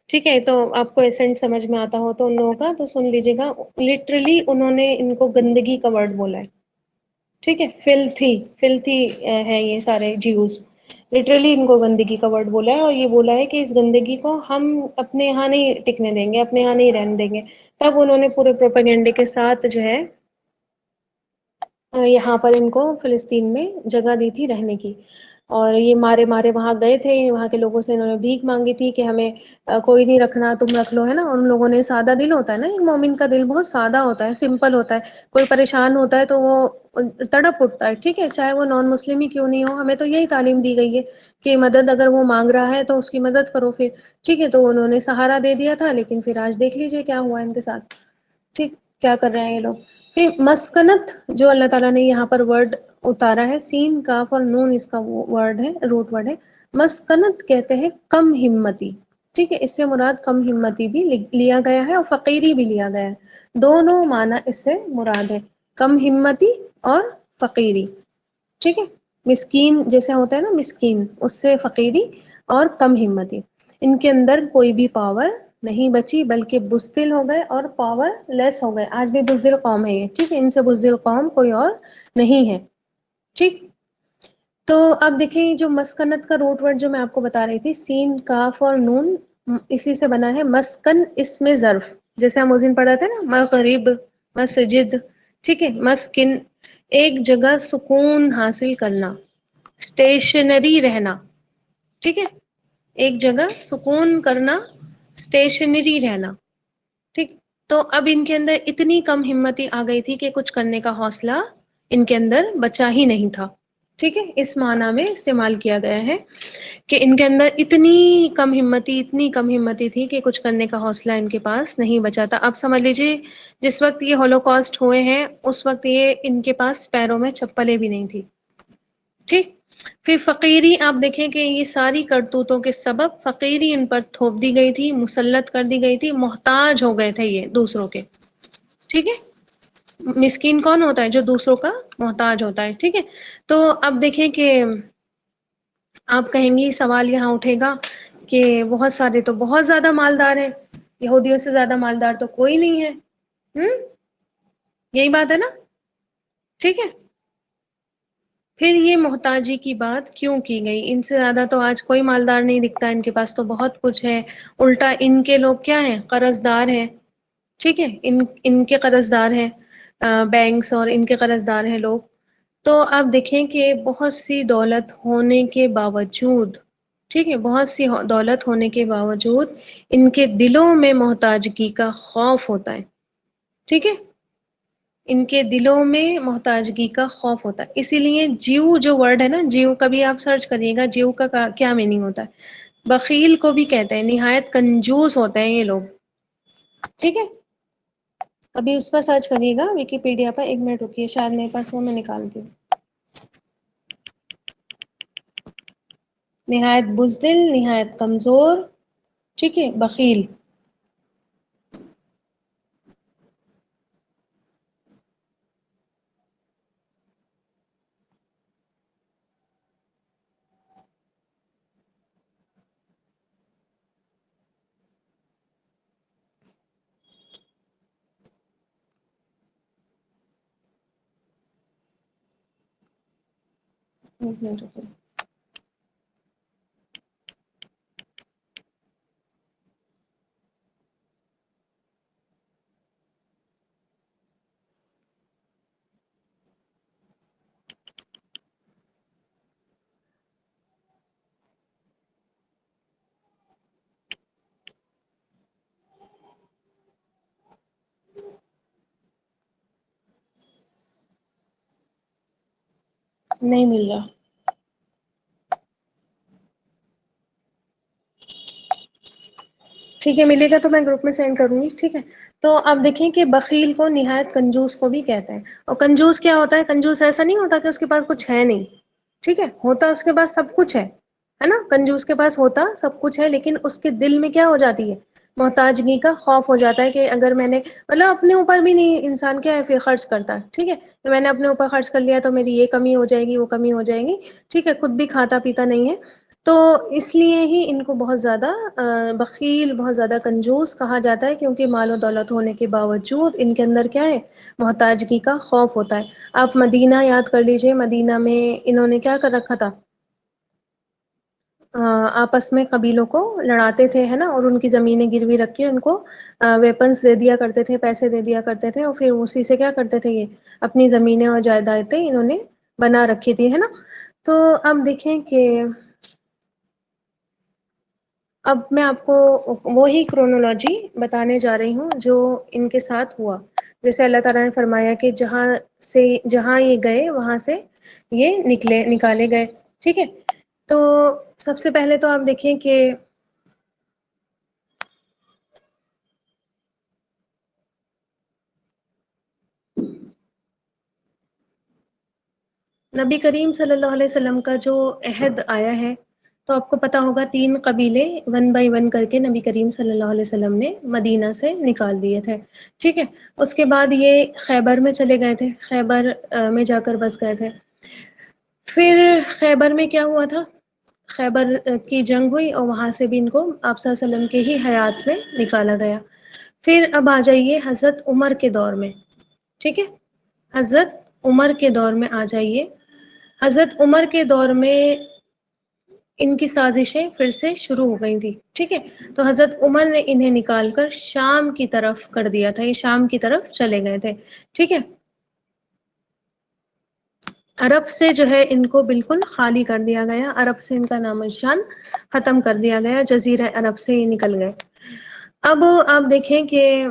ٹھیک ہے، تو آپ کو ایسنٹ سمجھ میں آتا ہو تو ان لوگوں کا تو سن لیجیے گا، لٹرلی انہوں نے ان کو گندگی کا ورڈ بولا ہے، ٹھیک ہے، فلتھی فلتھی ہے یہ سارے جیوز، لٹرلی ان کو گندگی کا ورڈ بولا ہے، اور یہ بولا ہے کہ اس گندگی کو ہم اپنے یہاں نہیں ٹکنے دیں گے، اپنے یہاں نہیں رہنے دیں گے، تب انہوں نے پورے پروپیگنڈے کے ساتھ جو ہے یہاں پر ان کو فلسطین میں جگہ دی تھی رہنے کی، اور یہ مارے مارے وہاں گئے تھے، وہاں کے لوگوں سے انہوں نے بھیک مانگی تھی کہ ہمیں کوئی نہیں رکھنا تم رکھ لو، ہے نا، ان لوگوں نے، سادہ دل ہوتا ہے نا ایک مومن کا دل، بہت سادہ ہوتا ہے، سمپل ہوتا ہے، کوئی پریشان ہوتا ہے تو وہ تڑپ اٹھتا ہے، ٹھیک ہے، چاہے وہ نان مسلم ہی کیوں نہیں ہو، ہمیں تو یہی تعلیم دی گئی ہے کہ مدد اگر وہ مانگ رہا ہے تو اس کی مدد کرو پھر، ٹھیک ہے، تو انہوں نے سہارا دے دیا تھا، لیکن پھر آج دیکھ لیجئے کیا ہوا ان کے ساتھ، ٹھیک، کیا کر رہے ہیں یہ لوگ۔ پھر مسکنت جو اللہ تعالیٰ نے یہاں پر ورڈ اتارا ہے، سین کاف اور نون اس کا ورڈ ہے، روٹ ورڈ ہے، مسکنت کہتے ہیں کم ہمتی، ٹھیک ہے، اس سے مراد کم ہمتی بھی لیا گیا ہے اور فقیری بھی لیا گیا ہے، دونوں معنی اس سے مراد ہے، کم ہمتی اور فقیری، ٹھیک ہے، مسکین جیسے ہوتا ہے نا مسکین، اس سے فقیری اور کم ہمتی، ان کے اندر کوئی بھی پاور نہیں بچی بلکہ بزدل ہو گئے اور پاور لیس ہو گئے، آج بھی بزدل قوم ہے یہ، ٹھیک ہے، ان سے بزدل قوم کوئی اور نہیں ہے، ٹھیک۔ تو اب دیکھیں جو مسکنت کا روٹ ورڈ جو میں آپ کو بتا رہی تھی، سین کاف اور نون، اسی سے بنا ہے مسکن اسم ظرف، جیسے ہم اس دن پڑھا تھے نا مغرب، مسجد، ٹھیک ہے، مسکن ایک جگہ سکون حاصل کرنا، اسٹیشنری رہنا، ٹھیک ہے، ایک جگہ سکون کرنا، اسٹیشنری رہنا، ٹھیک، تو اب ان کے اندر اتنی کم ہمتی آ گئی تھی کہ کچھ کرنے کا حوصلہ ان کے اندر بچا ہی نہیں تھا، ٹھیک ہے، اس معنی میں استعمال کیا گیا ہے کہ ان کے اندر اتنی کم ہمتی تھی کہ کچھ کرنے کا حوصلہ ان کے پاس نہیں بچا تھا۔ اب سمجھ لیجیے جس وقت یہ ہولوکاسٹ ہوئے ہیں اس وقت یہ ان کے پاس پیروں میں چپلیں بھی نہیں تھی، ٹھیک، پھر فقیری آپ دیکھیں کہ یہ ساری کرتوتوں کے سبب فقیری ان پر تھوپ دی گئی تھی، مسلط کر دی گئی تھی، محتاج ہو گئے تھے یہ دوسروں کے، ٹھیک ہے، مسکین کون ہوتا ہے جو دوسروں کا محتاج ہوتا ہے، ٹھیک ہے، تو اب دیکھیں کہ آپ کہیں گی سوال یہاں اٹھے گا کہ بہت سارے تو بہت زیادہ مالدار ہیں، یہودیوں سے زیادہ مالدار تو کوئی نہیں ہے، یہی بات ہے نا، ٹھیک ہے، پھر یہ محتاجی کی بات کیوں کی گئی، ان سے زیادہ تو آج کوئی مالدار نہیں دکھتا، ان کے پاس تو بہت کچھ ہے، الٹا ان کے لوگ کیا ہیں، قرض دار ہیں، ٹھیک ہے، ان کے قرض دار ہیں بینکس، اور ان کے قرض دار ہیں لوگ، تو آپ دیکھیں کہ بہت سی دولت ہونے کے باوجود، ٹھیک ہے، بہت سی دولت ہونے کے باوجود ان کے دلوں میں محتاجگی کا خوف ہوتا ہے، ٹھیک ہے، ان کے دلوں میں محتاجگی کا خوف ہوتا ہے، اسی لیے جیو جو ورڈ ہے نا، جیو کا بھی آپ سرچ کریے گا، جیو کا کیا میننگ ہوتا ہے، بخیل کو بھی کہتے ہیں، نہایت کنجوس ہوتے ہیں یہ لوگ، ٹھیک ہے، ابھی اس پر سرچ کریے گا ویکیپیڈیا پر، ایک منٹ رکیے، شاید میرے پاس وہ میں نکالتی ہوں، نہایت بزدل، نہایت کمزور، ٹھیک ہے، بخیل، ایک منٹ رکو۔ نہیں مل رہا۔ ٹھیک ہے، ملے گا تو میں گروپ میں سینڈ کروں گی، ٹھیک ہے۔ تو آپ دیکھیں کہ بخیل کو نہایت کنجوس کو بھی کہتے ہیں، اور کنجوس کیا ہوتا ہے؟ کنجوس ایسا نہیں ہوتا کہ اس کے پاس کچھ ہے نہیں، ٹھیک ہے، ہوتا اس کے پاس سب کچھ ہے نا، کنجوس کے پاس ہوتا سب کچھ ہے، لیکن اس کے دل میں کیا ہو جاتی ہے؟ محتاجگی کا خوف ہو جاتا ہے، کہ اگر میں نے مطلب اپنے اوپر بھی نہیں انسان کیا ہے پھر خرچ کرتا ہے، ٹھیک ہے، کہ میں نے اپنے اوپر خرچ کر لیا تو میری یہ کمی ہو جائے گی، وہ کمی ہو جائے گی، ٹھیک ہے، خود بھی کھاتا پیتا نہیں ہے، تو اس لیے ہی ان کو بہت زیادہ بخیل، بہت زیادہ کنجوس کہا جاتا ہے، کیونکہ مال و دولت ہونے کے باوجود ان کے اندر کیا ہے؟ محتاجگی کا خوف ہوتا ہے۔ آپ مدینہ یاد کر لیجئے، مدینہ میں انہوں نے کیا کر رکھا تھا؟ آپس میں قبیلوں کو لڑاتے تھے، ہے نا، اور ان کی زمینیں گروی رکھ کے ان کو ویپنس دے دیا کرتے تھے، پیسے دے دیا کرتے تھے، اور پھر اسی سے کیا کرتے تھے؟ یہ اپنی زمینیں اور جائیدادیں انہوں نے بنا رکھی تھی، ہے نا۔ تو اب دیکھیں کہ اب میں آپ کو وہی کرونالوجی بتانے جا رہی ہوں جو ان کے ساتھ ہوا، جیسے اللہ تعالیٰ نے فرمایا کہ جہاں یہ گئے وہاں سے یہ نکالے گئے، ٹھیک ہے۔ تو سب سے پہلے تو آپ دیکھیں کہ نبی کریم صلی اللہ علیہ وسلم کا جو عہد آیا ہے، تو آپ کو پتا ہوگا 3 قبیلے ون بائی ون کر کے نبی کریم صلی اللہ علیہ وسلم نے مدینہ سے نکال دیے تھے، ٹھیک ہے۔ اس کے بعد یہ خیبر میں چلے گئے تھے، خیبر میں جا کر بس گئے تھے۔ پھر خیبر میں کیا ہوا تھا؟ خیبر کی جنگ ہوئی، اور وہاں سے بھی ان کو آپ صلی اللہ علیہ وسلم کے ہی حیات میں نکالا گیا۔ پھر اب آ جائیے حضرت عمر کے دور میں، ٹھیک ہے، حضرت عمر کے دور میں آ جائیے۔ حضرت عمر کے دور میں ان کی سازشیں پھر سے شروع ہو گئی تھی، ٹھیک ہے، تو حضرت عمر نے انہیں نکال کر شام کی طرف کر دیا تھا، یہ شام کی طرف چلے گئے تھے، ٹھیک ہے۔ عرب سے جو ہے ان کو بالکل خالی کر دیا گیا، عرب سے ان کا نام و نشان ختم کر دیا گیا، جزیرہ عرب سے یہ نکل گئے۔ اب آپ دیکھیں کہ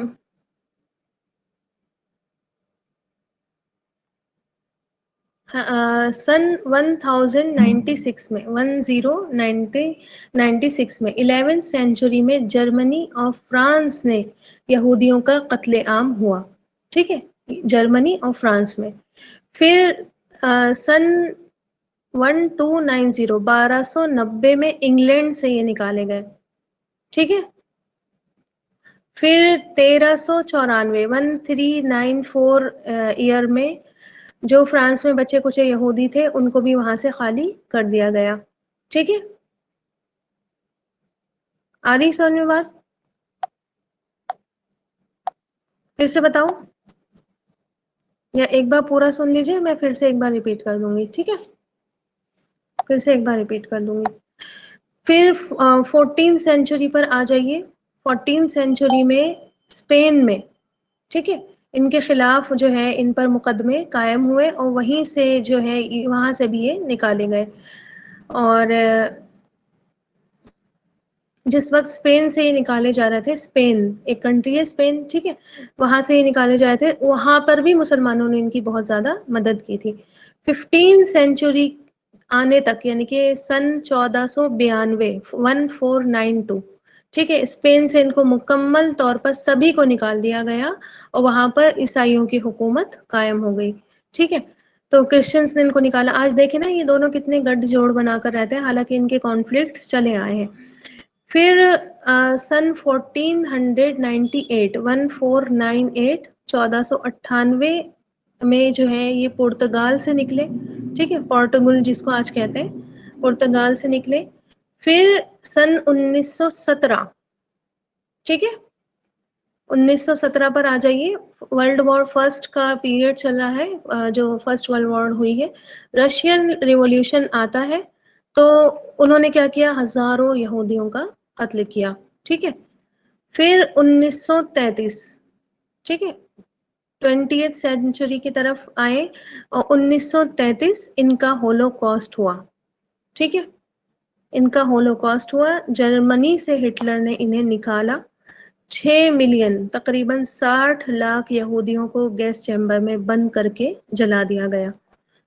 سن 1096 میں 1096 میں 11 سینچری میں جرمنی اور فرانس نے یہودیوں کا قتل عام ہوا، ٹھیک ہے، جرمنی اور فرانس میں۔ پھر سن 1290 میں انگلینڈ سے یہ نکالے گئے، ٹھیک ہے۔ پھر 1394 ایئر میں جو فرانس میں بچے کچھ یہودی تھے ان کو بھی وہاں سے خالی کر دیا گیا، ٹھیک ہے۔ آ رہی سمجھ میں بات؟ پھر سے بتاؤں یا ایک بار پورا سن لیجئے، میں پھر سے ایک بار ریپیٹ کر دوں گی، ٹھیک ہے، پھر سے ایک بار ریپیٹ کر دوں گی۔ پھر 14 سینچری پر آ جائیے۔ 14 سینچری میں اسپین میں، ٹھیک ہے، ان کے خلاف جو ہے ان پر مقدمے قائم ہوئے، اور وہیں سے جو ہے وہاں سے بھی یہ نکالے گئے، اور جس وقت اسپین سے یہ نکالے جا رہے تھے، اسپین ایک کنٹری ہے اسپین، ٹھیک ہے، وہاں سے یہ نکالے جائے تھے، وہاں پر بھی مسلمانوں نے ان کی بہت زیادہ مدد کی تھی۔ 15 سینچری آنے تک، یعنی کہ سن 1492 1492، ٹھیک ہے، اسپین سے ان کو مکمل طور پر سبھی کو نکال دیا گیا، اور وہاں پر عیسائیوں کی حکومت قائم ہو گئی، ٹھیک ہے۔ تو کرسچنس نے ان کو نکالا۔ آج دیکھیں نا یہ دونوں کتنے گٹھ جوڑ بنا کر رہتے ہیں، حالانکہ ان کے کانفلکٹس چلے آئے ہیں۔ پھر سن 1498 1498 میں جو ہے یہ پرتگال سے نکلے، ٹھیک ہے، پورٹگل جس کو آج کہتے ہیں، پرتگال سے نکلے۔ پھر سن 1917، ٹھیک ہے، 1917 پر آ جائیے. ورلڈ وار فرسٹ کا پیریڈ چل رہا ہے، جو فرسٹ ورلڈ وار ہوئی ہے. رشین ریولیوشن آتا ہے تو انہوں نے کیا کیا، ہزاروں یہودیوں کا قتل کیا. ٹھیک ہے. پھر 1933، ٹھیک ہے، 20th سینچری کی طرف آئے اور 1933 ان کا ہولو کاسٹ ہوا. ٹھیک ہے. ان کا ہولو کاسٹ ہوا، جرمنی سے ہٹلر نے انہیں نکالا. 6 ملین، تقریباً 60 لاکھ یہودیوں کو گیس چیمبر میں بند کر کے جلا دیا گیا.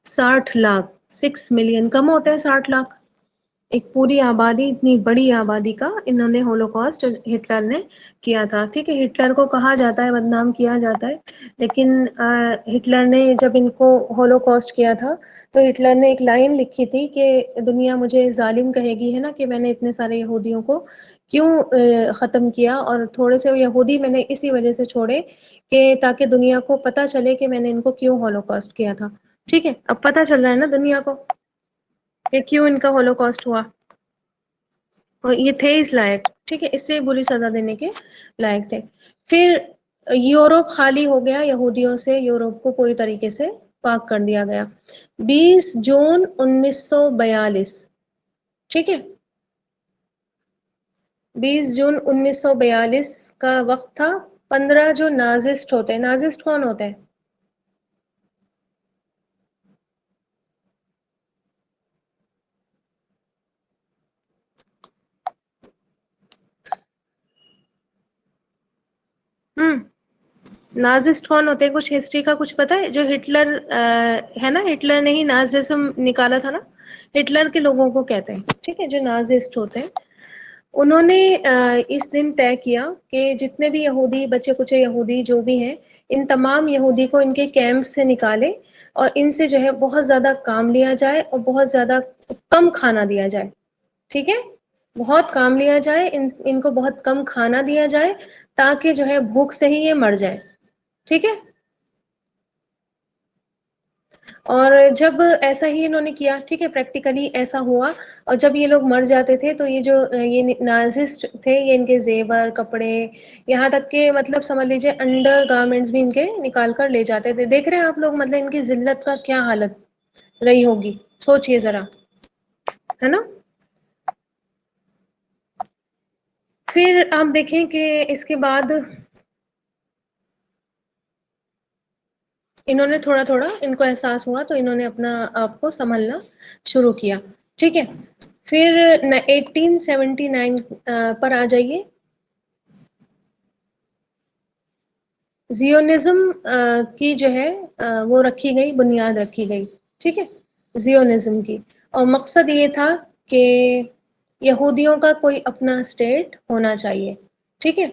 60 لاکھ، 6 ملین کم ہوتا ہے 60 لاکھ. ایک پوری آبادی، اتنی بڑی آبادی کا انہوں نے ہولوکاسٹ ہٹلر نے کیا تھا. ٹھیک ہے. ہٹلر کو کہا جاتا ہے، بدنام کیا جاتا ہے، لیکن ہٹلر نے جب ان کو ہولوکاسٹ کیا تھا تو ہٹلر نے ایک لائن لکھی تھی کہ دنیا مجھے ظالم کہے گی، ہے نا، کہ میں نے اتنے سارے یہودیوں کو کیوں ختم کیا، اور تھوڑے سے یہودی میں نے اسی وجہ سے چھوڑے کہ تاکہ دنیا کو پتہ چلے کہ میں نے ان کو کیوں ہولوکاسٹ کیا تھا. ٹھیک ہے. اب پتہ چل رہا ہے نا دنیا کو کہ کیوں ان کا ہولوکاسٹ ہوا. اور یہ تھے اس لائق، ٹھیک ہے، اس سے بری سزا دینے کے لائق تھے. پھر یورپ خالی ہو گیا یہودیوں سے، یورپ کو پوری طریقے سے پاک کر دیا گیا. 20 جون 1942، ٹھیک ہے، 20 جون 1942 کا وقت تھا. 15 جو نازسٹ ہوتے ہیں، نازسٹ کون ہوتے ہیں؟ ہوں نازسٹ کون ہوتے ہیں؟ کچھ ہسٹری کا کچھ پتا ہے؟ جو ہٹلر ہے نا، ہٹلر نے ہی نازسم نکالا تھا نا. ہٹلر کے لوگوں کو کہتے ہیں، ٹھیک ہے، جو نازسٹ ہوتے ہیں. انہوں نے اس دن طے کیا کہ جتنے بھی یہودی، بچے کچے یہودی جو بھی ہیں، ان تمام یہودی کو ان کے کیمپ سے نکالے اور ان سے جو ہے بہت زیادہ کام لیا جائے اور بہت زیادہ کم کھانا دیا جائے. ٹھیک ہے. بہت کام لیا جائے، ان کو بہت کم کھانا دیا جائے تاکہ جو ہے بھوک سے ہی یہ مر جائے. ٹھیک ہے. اور جب ایسا ہی انہوں نے کیا، ٹھیک ہے، پریکٹیکلی ایسا ہوا. اور جب یہ لوگ مر جاتے تھے تو یہ جو یہ نازسٹ تھے، یہ ان کے زیور، کپڑے، یہاں تک کہ مطلب سمجھ لیجیے انڈر گارمنٹس بھی ان کے نکال کر لے جاتے تھے. دیکھ رہے ہیں آپ لوگ مطلب ان کی ذلت کا کیا حالت رہی ہوگی، سوچئے ذرا، ہے نا. پھر آپ دیکھیں کہ اس کے بعد انہوں نے تھوڑا تھوڑا ان کو احساس ہوا تو انہوں نے اپنا آپ کو سنبھلنا شروع کیا. ٹھیک ہے. پھر 1879 پر آ جائیے. زیونزم کی جو ہے وہ رکھی گئی، بنیاد رکھی گئی. ٹھیک ہے. زیونزم کی، اور مقصد یہ تھا کہ یہودیوں کا کوئی اپنا اسٹیٹ ہونا چاہیے. ٹھیک ہے.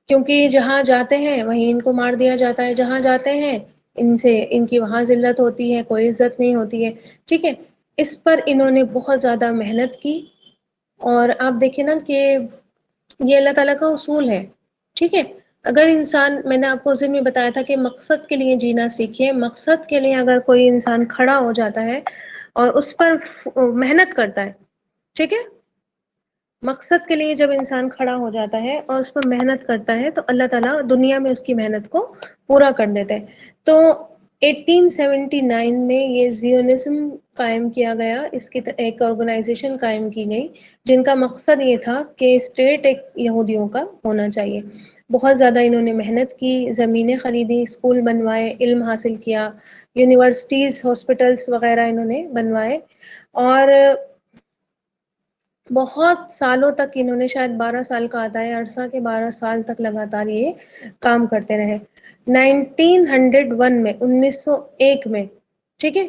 کیونکہ جہاں جاتے ہیں وہیں ان کو مار دیا جاتا ہے، جہاں جاتے ہیں ان سے ان کی وہاں ذلت ہوتی ہے، کوئی عزت نہیں ہوتی ہے. ٹھیک ہے. اس پر انہوں نے بہت زیادہ محنت کی. اور آپ دیکھیں نا کہ یہ اللہ تعالیٰ کا اصول ہے. ٹھیک ہے. اگر انسان، میں نے آپ کو اس دن میں بتایا تھا کہ مقصد کے لیے جینا سیکھیے. مقصد کے لیے اگر کوئی انسان کھڑا ہو جاتا ہے اور اس پر محنت کرتا ہے، ٹھیک ہے، مقصد کے لیے جب انسان کھڑا ہو جاتا ہے اور اس پر محنت کرتا ہے تو اللہ تعالیٰ دنیا میں اس کی محنت کو پورا کر دیتے ہیں. تو 1879 میں یہ زیونزم قائم کیا گیا. اس کی ایک آرگنائزیشن قائم کی گئی جن کا مقصد یہ تھا کہ اسٹیٹ ایک یہودیوں کا ہونا چاہیے. بہت زیادہ انہوں نے محنت کی، زمینیں خریدی، اسکول بنوائے، علم حاصل کیا، یونیورسٹیز، ہاسپٹلس وغیرہ انہوں نے بنوائے. اور بہت سالوں تک انہوں نے، شاید 12 سال کا آتا ہے عرصہ، کے 12 سال تک لگاتار یہ کام کرتے رہے. 1901 میں، 1901 میں، ٹھیک ہے،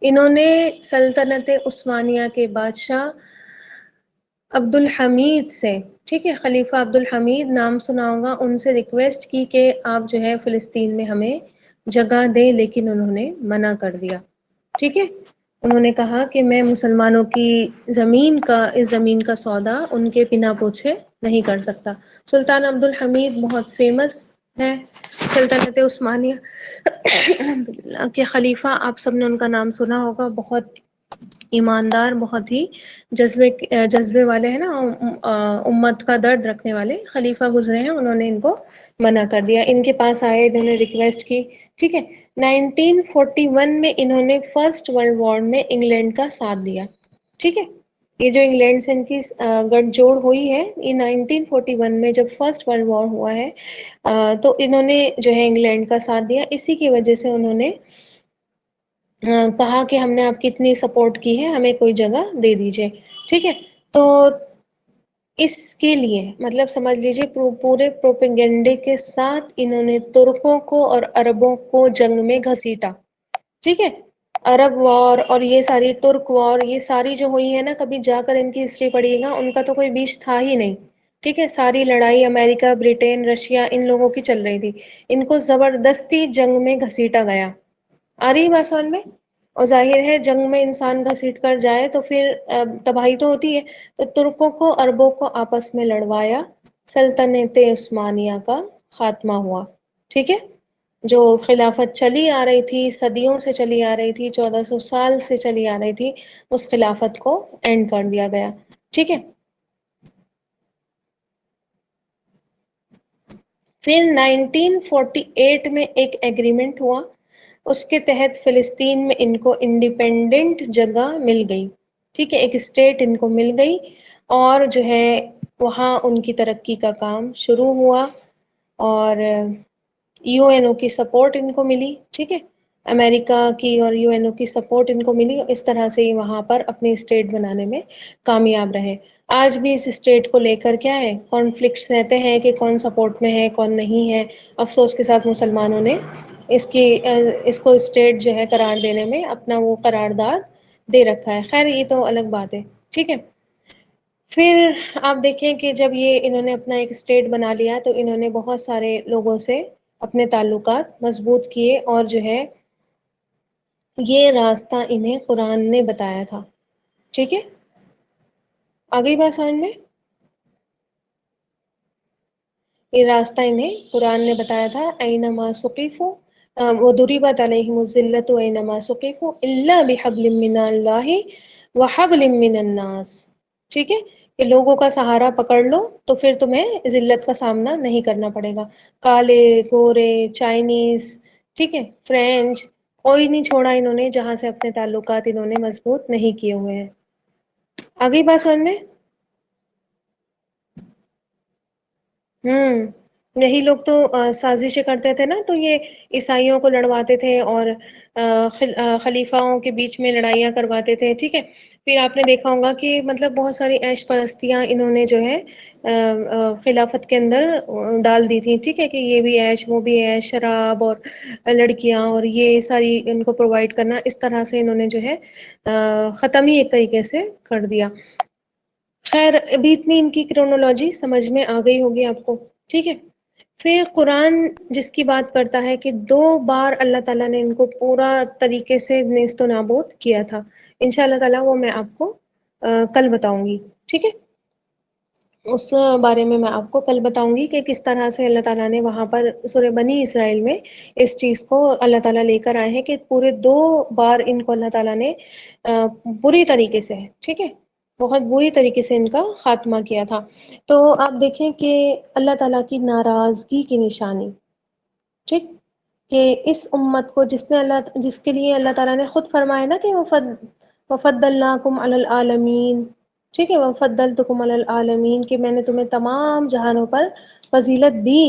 انہوں نے سلطنت عثمانیہ کے بادشاہ عبد الحمید سے، ٹھیک ہے، خلیفہ عبد الحمید نام سنا ہوگا، ان سے ریکویسٹ کی کہ آپ جو ہے فلسطین میں ہمیں جگہ دیں، لیکن انہوں نے منع کر دیا. ٹھیک ہے. انہوں نے کہا کہ میں مسلمانوں کی زمین کا، اس زمین کا سودا ان کے بنا پوچھے نہیں کر سکتا. سلطان عبد الحمید بہت فیمس ہے سلطنت عثمانیہ الحمدللہ کے خلیفہ. آپ سب نے ان کا نام سنا ہوگا. بہت ایماندار، بہت ہی جذبے والے ہیں نا، امت کا درد رکھنے والے خلیفہ گزرے ہیں، انہوں نے ان کو منع کر دیا، ان کے پاس آئے، انہوں نے ریکویسٹ کی، ٹھیک ہے۔ 1941 میں انہوں نے فرسٹ ورلڈ وار میں انگلینڈ کا ساتھ دیا، ٹھیک ہے۔ یہ جو انگلینڈ سے ان کی گٹھ جوڑ ہوئی ہے، یہ 1941 میں جب فرسٹ ورلڈ وار ہوا ہے، تو انہوں نے جو ہے انگلینڈ کا ساتھ دیا، اسی کی وجہ سے انہوں نے کہا کہ ہم نے آپ کی اتنی سپورٹ کی ہے، ہمیں کوئی جگہ دے دیجئے، ٹھیک ہے۔ تو اس کے لیے مطلب سمجھ لیجئے پورے پروپیگنڈے کے ساتھ انہوں نے ترکوں کو اور عربوں کو جنگ میں گھسیٹا، ٹھیک ہے۔ عرب وار اور یہ ساری ترک وار، یہ ساری جو ہوئی ہے نا، کبھی جا کر ان کی ہسٹری پڑھیے گا، ان کا تو کوئی بیچ تھا ہی نہیں، ٹھیک ہے۔ ساری لڑائی امریکہ، برٹن، رشیا، ان لوگوں کی چل رہی تھی، ان کو زبردستی جنگ میں گھسیٹا گیا۔ آ رہی بات سمجھ میں؟ اور ظاہر ہے جنگ میں انسان گھسیٹ کر جائے تو پھر تباہی تو ہوتی ہے، تو ترکوں کو عربوں کو آپس میں لڑوایا، سلطنت عثمانیہ کا خاتمہ ہوا، ٹھیک ہے۔ جو خلافت چلی آ رہی تھی، صدیوں سے چلی آ رہی تھی، 1400 سال سے چلی آ رہی تھی، اس خلافت کو اینڈ کر دیا گیا، ٹھیک ہے۔ پھر 1948 میں ایک ایگریمنٹ ہوا، اس کے تحت فلسطین میں ان کو انڈیپینڈنٹ جگہ مل گئی، ٹھیک ہے، ایک اسٹیٹ ان کو مل گئی، اور جو ہے وہاں ان کی ترقی کا کام شروع ہوا، اور یو این او کی سپورٹ ان کو ملی، ٹھیک ہے، امریکہ کی اور یو این او کی سپورٹ ان کو ملی، اس طرح سے یہ وہاں پر اپنی اسٹیٹ بنانے میں کامیاب رہے۔ آج بھی اس اسٹیٹ کو لے کر کیا ہے، کانفلکٹس رہتے ہیں کہ کون سپورٹ میں ہے کون نہیں ہے، افسوس کے ساتھ مسلمانوں نے اس کو اسٹیٹ جو ہے قرار دینے میں اپنا وہ قرارداد دے رکھا ہے، خیر یہ تو الگ بات ہے، ٹھیک ہے۔ پھر آپ دیکھیں کہ جب یہ انہوں نے اپنا ایک اسٹیٹ بنا لیا تو انہوں نے بہت سارے لوگوں سے اپنے تعلقات مضبوط کیے، اور جو ہے یہ راستہ انہیں قرآن نے بتایا تھا، ٹھیک ہے۔ آگئی بات سمجھ میں؟ یہ راستہ انہیں قرآن نے بتایا تھا، اینما ثقفوا وضربت علیہم الذلۃ اینما ثقفوا الا بحبل من اللہ وحبل من الناس، ٹھیک ہے، کہ لوگوں کا سہارا پکڑ لو تو پھر تمہیں ذلت کا سامنا نہیں کرنا پڑے گا، کالے گورے چائنیز، ٹھیک ہے، فرینچ، کوئی نہیں چھوڑا انہوں نے جہاں سے اپنے تعلقات انہوں نے مضبوط نہیں کیے ہوئے ہیں۔ آگئی بات سمجھ میں؟ یہی لوگ تو سازشیں کرتے تھے نا، تو یہ عیسائیوں کو لڑواتے تھے اور خلیفاؤں کے بیچ میں لڑائیاں کرواتے تھے، ٹھیک ہے۔ پھر آپ نے دیکھا ہوگا کہ مطلب بہت ساری عیش پرستیاں انہوں نے جو ہے خلافت کے اندر ڈال دی تھی، ٹھیک ہے، کہ یہ بھی عیش وہ بھی عیش، شراب اور لڑکیاں اور یہ ساری ان کو پرووائڈ کرنا، اس طرح سے انہوں نے جو ہے ختم ہی ایک طریقے سے کر دیا۔ خیر ابھی اتنی ان کی کرونالوجی سمجھ میں آ گئی ہوگی آپ کو، ٹھیک ہے۔ پھر قرآن جس کی بات کرتا ہے کہ 2 بار اللہ تعالیٰ نے ان کو پورا طریقے سے نیست و نابود کیا تھا، انشاء اللہ تعالیٰ وہ میں آپ کو کل بتاؤں گی، ٹھیک ہے۔ اس بارے میں آپ کو کل بتاؤں گی کہ کس طرح سے اللہ تعالیٰ نے وہاں پر سورہ بنی اسرائیل میں اس چیز کو اللہ تعالیٰ لے کر آئے ہیں کہ پورے 2 بار ان کو اللہ تعالیٰ نے بری طریقے سے، ٹھیک ہے، بہت بری طریقے سے ان کا خاتمہ کیا تھا۔ تو آپ دیکھیں کہ اللہ تعالیٰ کی ناراضگی کی نشانی، ٹھیک، کہ اس امت کو جس کے لیے اللہ تعالیٰ نے خود فرمایا نا کہ وفضلناکم علی العالمین، ٹھیک ہے، وفضلتکم علی العالمین، کہ میں نے تمہیں تمام جہانوں پر فضیلت دی،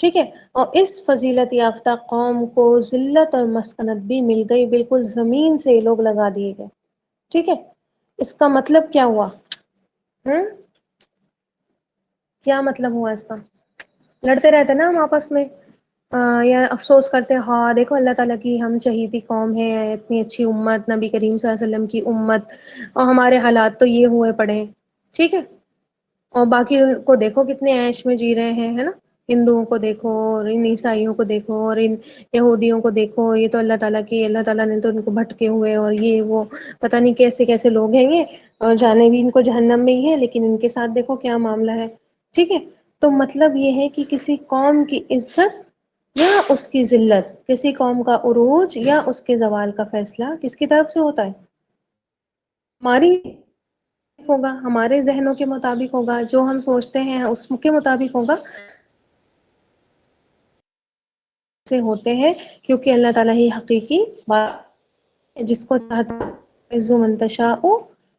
ٹھیک ہے، اور اس فضیلت یافتہ قوم کو ذلت اور مسکنت بھی مل گئی، بالکل زمین سے یہ لوگ لگا دیے گئے، ٹھیک ہے۔ اس کا مطلب کیا ہوا؟ ہوں کیا مطلب ہوا اس کا؟ لڑتے رہتے نا ہم آپس میں، یا افسوس کرتے ہیں، ہاں دیکھو اللہ تعالیٰ کی ہم چہیتی قوم ہے، اتنی اچھی امت، نبی کریم صلی اللہ علیہ وسلم کی امت، اور ہمارے حالات تو یہ ہوئے پڑے ہیں، ٹھیک ہے، اور باقی کو دیکھو کتنے عیش میں جی رہے ہیں، ہے نا، ہندوؤں کو دیکھو اور ان عیسائیوں کو دیکھو اور ان یہودیوں کو دیکھو، یہ تو اللہ تعالیٰ نے تو ان کو بھٹکے ہوئے اور یہ وہ پتہ نہیں کیسے کیسے لوگ ہیں یہ، اور جانے بھی ان کو جہنم میں ہی ہے، لیکن ان کے ساتھ دیکھو کیا معاملہ ہے، ٹھیک ہے۔ تو مطلب یہ ہے کہ کسی قوم کی عزت یا اس کی ذلت، کسی قوم کا عروج یا اس کے زوال کا فیصلہ کس کی طرف سے ہوتا ہے؟ ہماری ہوگا، ہمارے ذہنوں کے مطابق ہوگا، جو ہم سوچتے ہیں اس کے مطابق ہوگا سے ہوتے ہیں، کیونکہ اللہ تعالیٰ ہی حقیقی جس کو چاہتا ہے عز من تشاء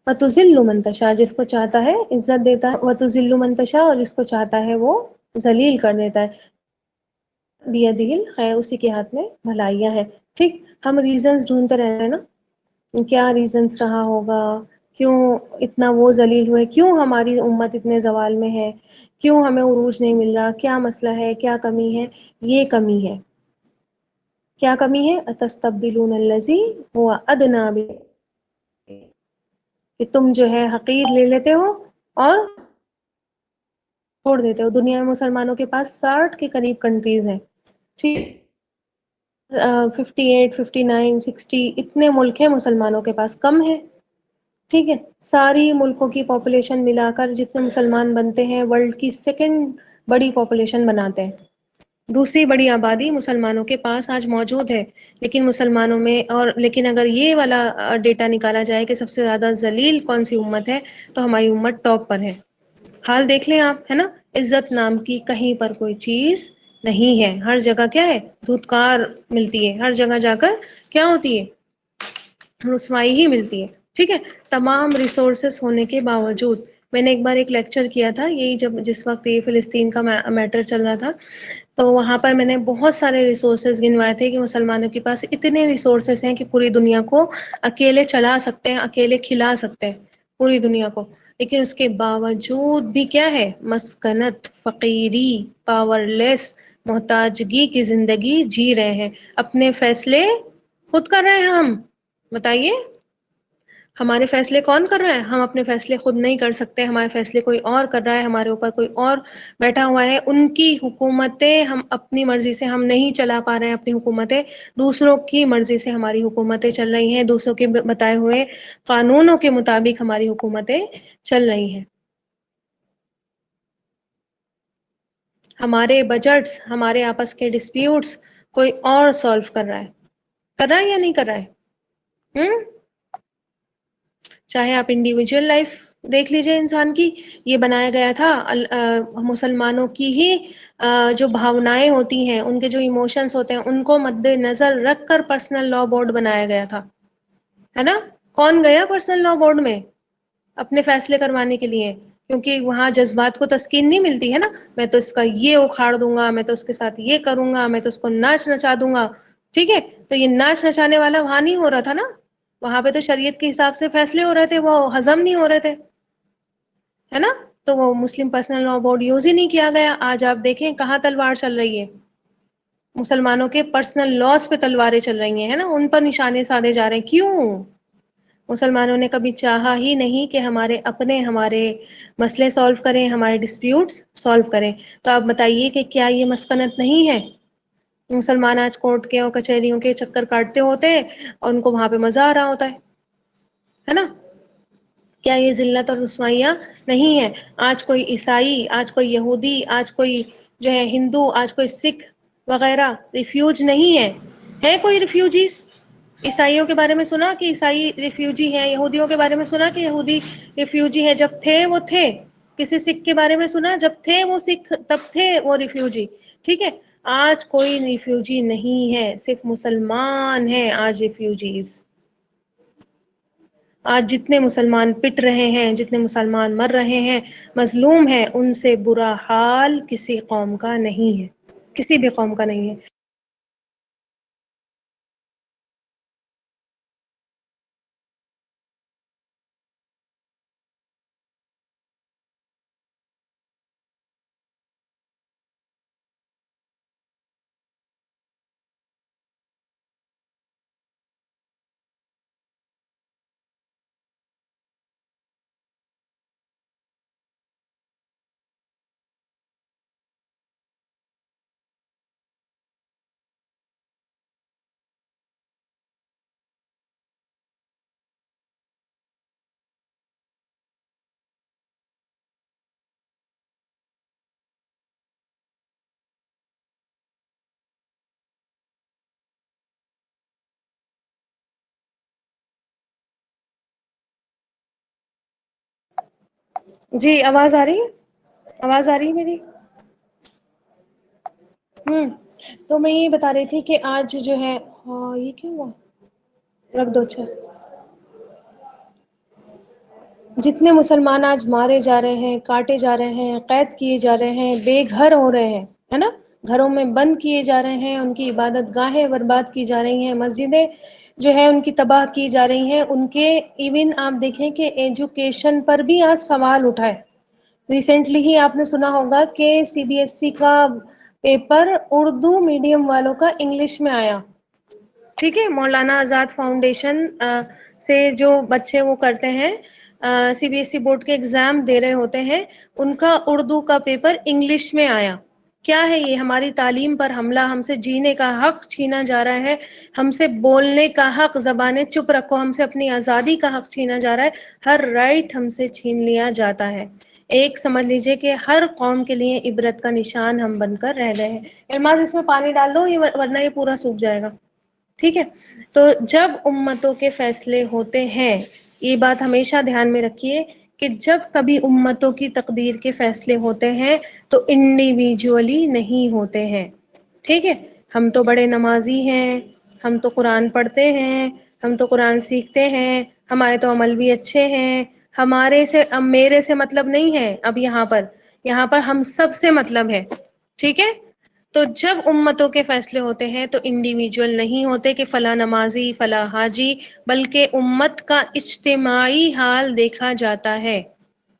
وتذل من تشاء، جس کو چاہتا ہے عزت دیتا ہے، وتذل من تشاء، اور جس کو چاہتا ہے وہ ذلیل کر دیتا ہے، بیدہ الخیر، اسی کے ہاتھ میں بھلائیاں ہیں۔ ٹھیک، ہم ریزنز ڈھونڈتے رہتے ہیں نا، کیا ریزنز رہا ہوگا، کیوں اتنا وہ ذلیل ہوئے، کیوں ہماری امت اتنے زوال میں ہے، کیوں ہمیں عروج نہیں مل رہا، کیا مسئلہ ہے، کیا کمی ہے؟ یہ کمی ہے، کیا کمی ہے؟ اتستبدلون الذی هو ادنی کہ تم جو ہے حقیر لے لیتے ہو اور چھوڑ دیتے ہو۔ دنیا میں مسلمانوں کے پاس 60 کے قریب کنٹریز ہیں، ٹھیک، 58 59 60 اتنے ملک ہیں مسلمانوں کے پاس، کم ہے؟ ٹھیک ہے، ساری ملکوں کی پاپولیشن ملا کر جتنے مسلمان بنتے ہیں ورلڈ کی سیکنڈ بڑی پاپولیشن بناتے ہیں، دوسری بڑی آبادی مسلمانوں کے پاس آج موجود ہے۔ لیکن مسلمانوں میں، اور لیکن اگر یہ والا ڈیٹا نکالا جائے کہ سب سے زیادہ ذلیل کون سی امت ہے، تو ہماری امت ٹاپ پر ہے۔ حال دیکھ لیں آپ، ہے نا، عزت نام کی کہیں پر کوئی چیز نہیں ہے، ہر جگہ کیا ہے؟ دھتکار ملتی ہے، ہر جگہ جا کر کیا ہوتی ہے؟ رسوائی ہی ملتی ہے۔ ٹھیک ہے، تمام ریسورسز ہونے کے باوجود، میں نے ایک بار ایک لیکچر کیا تھا، یہی جس وقت یہ فلسطین کا میٹر چل رہا تھا، تو وہاں پر میں نے بہت سارے ریسورسز گنوائے تھے کہ مسلمانوں کے پاس اتنے ریسورسز ہیں کہ پوری دنیا کو اکیلے چلا سکتے ہیں، اکیلے کھلا سکتے ہیں پوری دنیا کو، لیکن اس کے باوجود بھی کیا ہے؟ مسکنت، فقیری، پاور لیس، محتاجگی کی زندگی جی رہے ہیں، اپنے فیصلے خود کر رہے ہیں ہم۔ بتائیے، ہمارے فیصلے کون کر رہا ہے؟ ہم اپنے فیصلے خود نہیں کر سکتے، ہمارے فیصلے کوئی اور کر رہا ہے، ہمارے اوپر کوئی اور بیٹھا ہوا ہے، ان کی حکومتیں ہم اپنی مرضی سے ہم نہیں چلا پا رہے ہیں، اپنی حکومتیں دوسروں کی مرضی سے ہماری حکومتیں چل رہی ہیں، دوسروں کے بتائے ہوئے قانونوں کے مطابق ہماری حکومتیں چل رہی ہیں۔ ہمارے بجٹس، ہمارے آپس کے ڈسپیوٹس کوئی اور سالو کر رہا ہے، کر رہا ہے یا نہیں کر رہا ہے؟ چاہے آپ انڈیویجول لائف دیکھ لیجئے انسان کی، یہ بنایا گیا تھا مسلمانوں کی ہی جو بھاونائیں ہوتی ہیں، ان کے جو ایموشنز ہوتے ہیں، ان کو مد نظر رکھ کر پرسنل لاء بورڈ بنایا گیا تھا، ہے نا؟ کون گیا پرسنل لاء بورڈ میں اپنے فیصلے کروانے کے لیے؟ کیونکہ وہاں جذبات کو تسکین نہیں ملتی ہے نا، میں تو اس کا یہ اکھاڑ دوں گا، میں تو اس کے ساتھ یہ کروں گا، میں تو اس کو ناچ نچا دوں گا، ٹھیک ہے؟ تو یہ ناچ نچانے والا وہاں نہیں ہو رہا تھا نا، وہاں پہ تو شریعت کے حساب سے فیصلے ہو رہے تھے، وہ ہضم نہیں ہو رہے تھے، ہے نا؟ تو وہ مسلم پرسنل لاء بورڈ یوز ہی نہیں کیا گیا۔ آج آپ دیکھیں کہاں تلوار چل رہی ہے، مسلمانوں کے پرسنل لاز پہ تلواریں چل رہی ہیں، ہے نا، ان پر نشانے سادے جا رہے ہیں۔ کیوں؟ مسلمانوں نے کبھی چاہا ہی نہیں کہ ہمارے مسئلے سالو کریں، ہمارے ڈسپیوٹس سالو کریں۔ تو آپ بتائیے کہ کیا یہ مسکنت نہیں ہے؟ مسلمان آج کورٹ کے اور کچہریوں کے چکر کاٹتے ہوتے ہیں اور ان کو وہاں پہ مزہ آ رہا ہوتا ہے نا؟ کیا یہ ذلت اور رسوائیاں نہیں ہے؟ آج کوئی عیسائی، آج کوئی یہودی، آج کوئی جو ہے ہندو، آج کوئی سکھ وغیرہ ریفیوج نہیں ہے؟ ہے کوئی ریفیوجیز؟ عیسائیوں کے بارے میں سنا کہ عیسائی ریفیوجی ہیں؟ یہودیوں کے بارے میں سنا کہ یہودی ریفیوجی ہیں؟ جب تھے وہ تھے۔ کسی سکھ کے بارے میں سنا؟ جب تھے وہ سکھ تب تھے وہ ریفیوجی، ٹھیک ہے؟ آج کوئی ریفیوجی نہیں ہے، صرف مسلمان ہیں آج ریفیوجیز۔ آج جتنے مسلمان پٹ رہے ہیں، جتنے مسلمان مر رہے ہیں، مظلوم ہیں، ان سے برا حال کسی قوم کا نہیں ہے، کسی بھی قوم کا نہیں ہے۔ جی آواز آ رہی ہے؟ آواز آ رہی ہے میری؟ تو میں یہ بتا رہی تھی کہ آج جو ہے، ہاں یہ کیوں ہوا؟ رکھ دو اچھا۔ جتنے مسلمان آج مارے جا رہے ہیں، کاٹے جا رہے ہیں، قید کیے جا رہے ہیں، بے گھر ہو رہے ہیں، ہے نا، گھروں میں بند کیے جا رہے ہیں، ان کی عبادت گاہیں برباد کی جا رہی ہیں، مسجدیں جو ہے ان کی تباہ کی جا رہی ہیں، ان کے ایون آپ دیکھیں کہ ایجوکیشن پر بھی آج سوال اٹھائے۔ ریسنٹلی ہی آپ نے سنا ہوگا کہ سی بی ایس ای کا پیپر اردو میڈیم والوں کا انگلش میں آیا، ٹھیک ہے، مولانا آزاد فاؤنڈیشن سے جو بچے وہ کرتے ہیں، C B S E board کے ایگزام دے رہے ہوتے ہیں، ان کا اردو کا پیپر انگلش میں آیا۔ کیا ہے یہ؟ ہماری تعلیم پر حملہ، ہم سے جینے کا حق چھینا جا رہا ہے، ہم سے بولنے کا حق، زبانیں چپ رکھو، ہم سے اپنی آزادی کا حق چھینا جا رہا ہے، ہر رائٹ ہم سے چھین لیا جاتا ہے۔ ایک سمجھ لیجئے کہ ہر قوم کے لیے عبرت کا نشان ہم بن کر رہ گئے ہیں۔ علماز اس میں پانی ڈال دو، یہ ورنہ یہ پورا سوکھ جائے گا، ٹھیک ہے؟ تو جب امتوں کے فیصلے ہوتے ہیں، یہ بات ہمیشہ دھیان میں رکھیے کہ جب کبھی امتوں کی تقدیر کے فیصلے ہوتے ہیں تو انڈیویجولی نہیں ہوتے ہیں، ٹھیک ہے؟ ہم تو بڑے نمازی ہیں، ہم تو قرآن پڑھتے ہیں، ہم تو قرآن سیکھتے ہیں، ہمارے تو عمل بھی اچھے ہیں، ہمارے سے اب میرے سے مطلب نہیں ہے، اب یہاں پر ہم سب سے مطلب ہے، ٹھیک ہے؟ تو جب امتوں کے فیصلے ہوتے ہیں تو انڈیویجول نہیں ہوتے کہ فلاں نمازی، فلاں حاجی، بلکہ امت کا اجتماعی حال دیکھا جاتا ہے،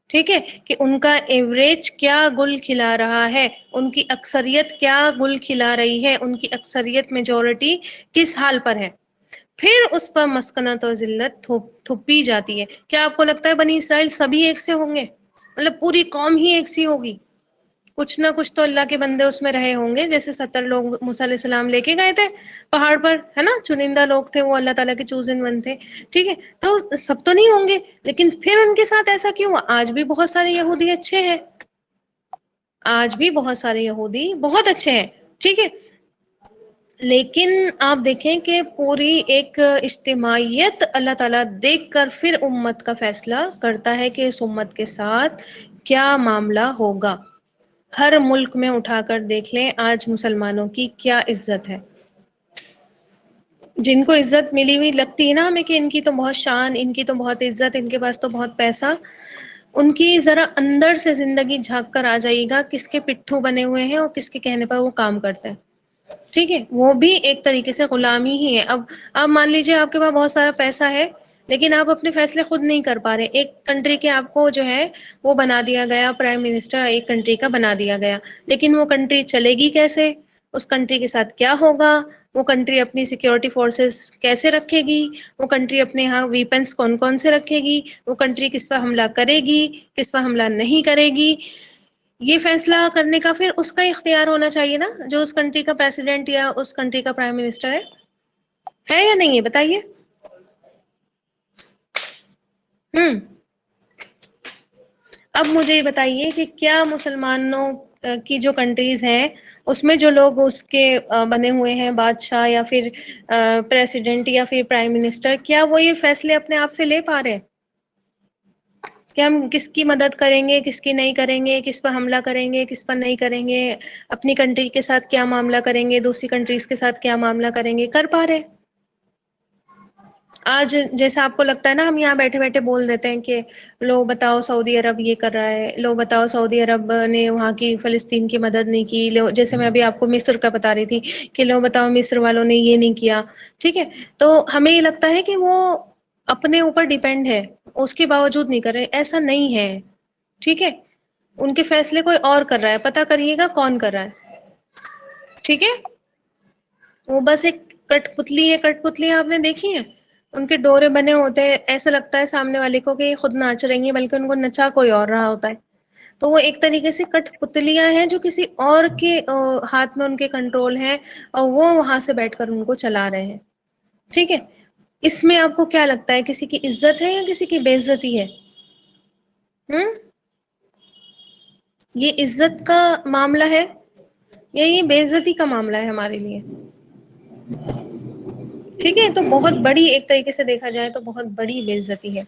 ٹھیک ہے؟ کہ ان کا ایوریج کیا گل کھلا رہا ہے، ان کی اکثریت کیا گل کھلا رہی ہے، ان کی اکثریت میجورٹی کس حال پر ہے، پھر اس پر مسکنت اور ذلت تھوپی جاتی ہے۔ کیا آپ کو لگتا ہے بنی اسرائیل سبھی ایک سے ہوں گے؟ مطلب پوری قوم ہی ایک سی ہوگی؟ کچھ نہ کچھ تو اللہ کے بندے اس میں رہے ہوں گے، جیسے 70 لوگ موسیٰ علیہ السلام لے کے گئے تھے پہاڑ پر، ہے نا، چنندہ لوگ تھے وہ، اللہ تعالیٰ کے چوزن ون تھے، ٹھیک ہے؟ تو سب تو نہیں ہوں گے، لیکن پھر ان کے ساتھ ایسا کیوں ہوا؟ آج بھی بہت سارے یہودی اچھے ہیں، آج بھی بہت سارے یہودی بہت اچھے ہیں، ٹھیک ہے؟ لیکن آپ دیکھیں کہ پوری ایک اجتماعیت اللہ تعالیٰ دیکھ کر پھر امت کا فیصلہ کرتا ہے کہ اس امت کے ساتھ کیا معاملہ ہوگا۔ ہر ملک میں اٹھا کر دیکھ لیں آج مسلمانوں کی کیا عزت ہے۔ جن کو عزت ملی ہوئی لگتی ہے نا ہمیں کہ ان کی تو بہت شان، ان کی تو بہت عزت، ان کے پاس تو بہت پیسہ، ان کی ذرا اندر سے زندگی جھانک کر آ جائے گا کس کے پٹھو بنے ہوئے ہیں اور کس کے کہنے پر وہ کام کرتے ہیں، ٹھیک ہے؟ وہ بھی ایک طریقے سے غلامی ہی ہے۔ اب مان لیجئے آپ کے پاس بہت سارا پیسہ ہے لیکن آپ اپنے فیصلے خود نہیں کر پا رہے، ایک کنٹری کے آپ کو جو ہے وہ بنا دیا گیا، پرائم منسٹر ایک کنٹری کا بنا دیا گیا، لیکن وہ کنٹری چلے گی کیسے؟ اس کنٹری کے ساتھ کیا ہوگا؟ وہ کنٹری اپنی سیکیورٹی فورسز کیسے رکھے گی؟ وہ کنٹری اپنے ہاں ویپنس کون کون سے رکھے گی؟ وہ کنٹری کس پر حملہ کرے گی، کس پر حملہ نہیں کرے گی؟ یہ فیصلہ کرنے کا پھر اس کا اختیار ہونا چاہیے نا، جو اس کنٹری کا پریزیڈنٹ یا اس کنٹری کا پرائم منسٹر ہے یا نہیں ہے؟ بتائیے۔ ہوں اب مجھے یہ بتائیے کہ کیا مسلمانوں کی جو کنٹریز ہیں اس میں جو لوگ اس کے بنے ہوئے ہیں بادشاہ یا پھر پریزیڈنٹ یا پھر پرائم منسٹر، کیا وہ یہ فیصلے اپنے آپ سے لے پا رہے ہیں کہ ہم کس کی مدد کریں گے، کس کی نہیں کریں گے، کس پر حملہ کریں گے، کس پر نہیں کریں گے، اپنی کنٹری کے ساتھ کیا معاملہ کریں گے، دوسری کنٹریز کے ساتھ کیا معاملہ کریں گے، کر پا رہے؟ آج جیسا آپ کو لگتا ہے نا ہم یہاں بیٹھے بیٹھے بول دیتے ہیں کہ لو بتاؤ سعودی عرب یہ کر رہا ہے، لو بتاؤ سعودی عرب نے وہاں کی فلسطین کی مدد نہیں کی، لو جیسے میں ابھی آپ کو مصر کا بتا رہی تھی کہ لو بتاؤ مصر والوں نے یہ نہیں کیا، ٹھیک ہے؟ تو ہمیں یہ لگتا ہے کہ وہ اپنے اوپر ڈیپینڈ ہے، اس کے باوجود نہیں کر رہے، ایسا نہیں ہے، ٹھیک ہے؟ ان کے فیصلے کوئی اور کر رہا ہے، پتہ کریے گا کون کر رہا ہے، ٹھیک ہے؟ وہ بس ایک کٹ پتلی ہے، کٹ پتلیاں آپ نے دیکھی ہیں ان کے ڈورے بنے ہوتے ہیں، ایسا لگتا ہے سامنے والے کو کہ یہ خود ناچ رہی ہیں بلکہ ان کو نچا کوئی اور رہا ہوتا ہے، تو وہ ایک طریقے سے کٹ پتلیاں ہیں جو کسی اور کے ہاتھ میں ان کے کنٹرول ہیں اور وہ وہاں سے بیٹھ کر ان کو چلا رہے ہیں، ٹھیک ہے؟ اس میں آپ کو کیا لگتا ہے کسی کی عزت ہے یا کسی کی بے عزتی ہے؟ ہوں یہ عزت کا معاملہ ہے یا یہ بے عزتی کا معاملہ ہے ہمارے لیے؟ ٹھیک ہے، تو بہت بڑی ایک طریقے سے دیکھا جائے تو بہت بڑی بے عزتی ہے،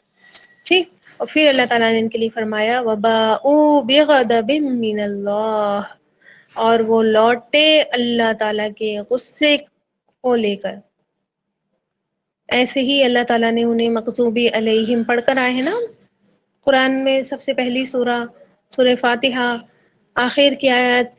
ٹھیک، اور پھر اللہ تعالیٰ نے ان کے لیے فرمایا وَبَاءُوا بِغَضَبٍ مِّنَ اللَّهِ، اور وہ لوٹے اللہ تعالیٰ کے غصے کو لے کر۔ ایسے ہی اللہ تعالیٰ نے انہیں مغضوبی علیہم پڑھ کر آئے ہیں نا قرآن میں سب سے پہلی سورہ فاتحہ، آخر کی آیت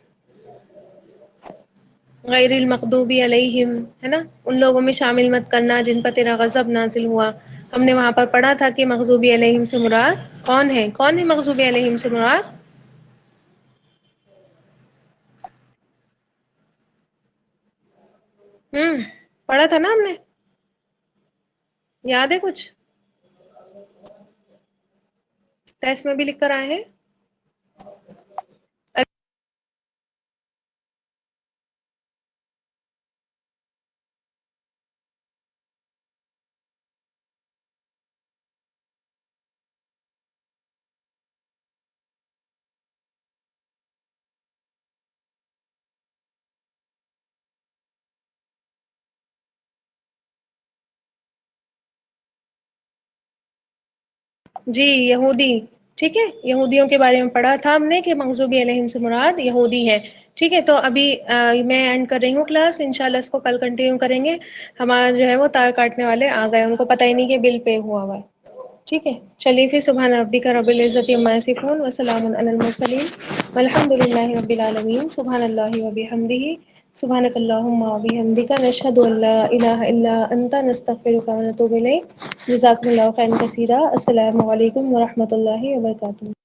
غیر المغضوبی علیہم، ہے نا، ان لوگوں میں شامل مت کرنا جن پر تیرا غضب نازل ہوا۔ ہم نے وہاں پر پڑھا تھا کہ مغضوبی علیہم سے مراد کون ہے؟ کون ہے مغضوبی علیہم سے مراد؟ پڑھا تھا نا ہم نے، یاد ہے کچھ؟ ٹیسٹ میں بھی لکھ کر آئے ہیں؟ جی یہودی، ٹھیک ہے، یہودیوں کے بارے میں پڑھا تھا ہم نے کہ مغضوبی علیہم سے مراد یہودی ہے۔ ٹھیک ہے، تو ابھی میں اینڈ کر رہی ہوں کلاس، انشاءاللہ اس کو کل کنٹینیو کریں گے۔ ہمارا جو ہے وہ تار کاٹنے والے آ گئے، ان کو پتہ ہی نہیں کہ بل پے ہوا ہوا ہے۔ ٹھیک ہے، چلیے پھر سبحان ربک رب العزۃ عما یصفون وسلام علی المرسلین والحمد للہ رب العالمین۔ سبحان اللہ و بحمدہ، سبحانک اللہم و بحمدک، نشہد ان لا الہ الا انت، نستغفرک و نتوب الیک۔ جزاکم اللہ خیرا کثیرا۔ السلام علیکم ورحمۃ اللہ وبرکاتہ۔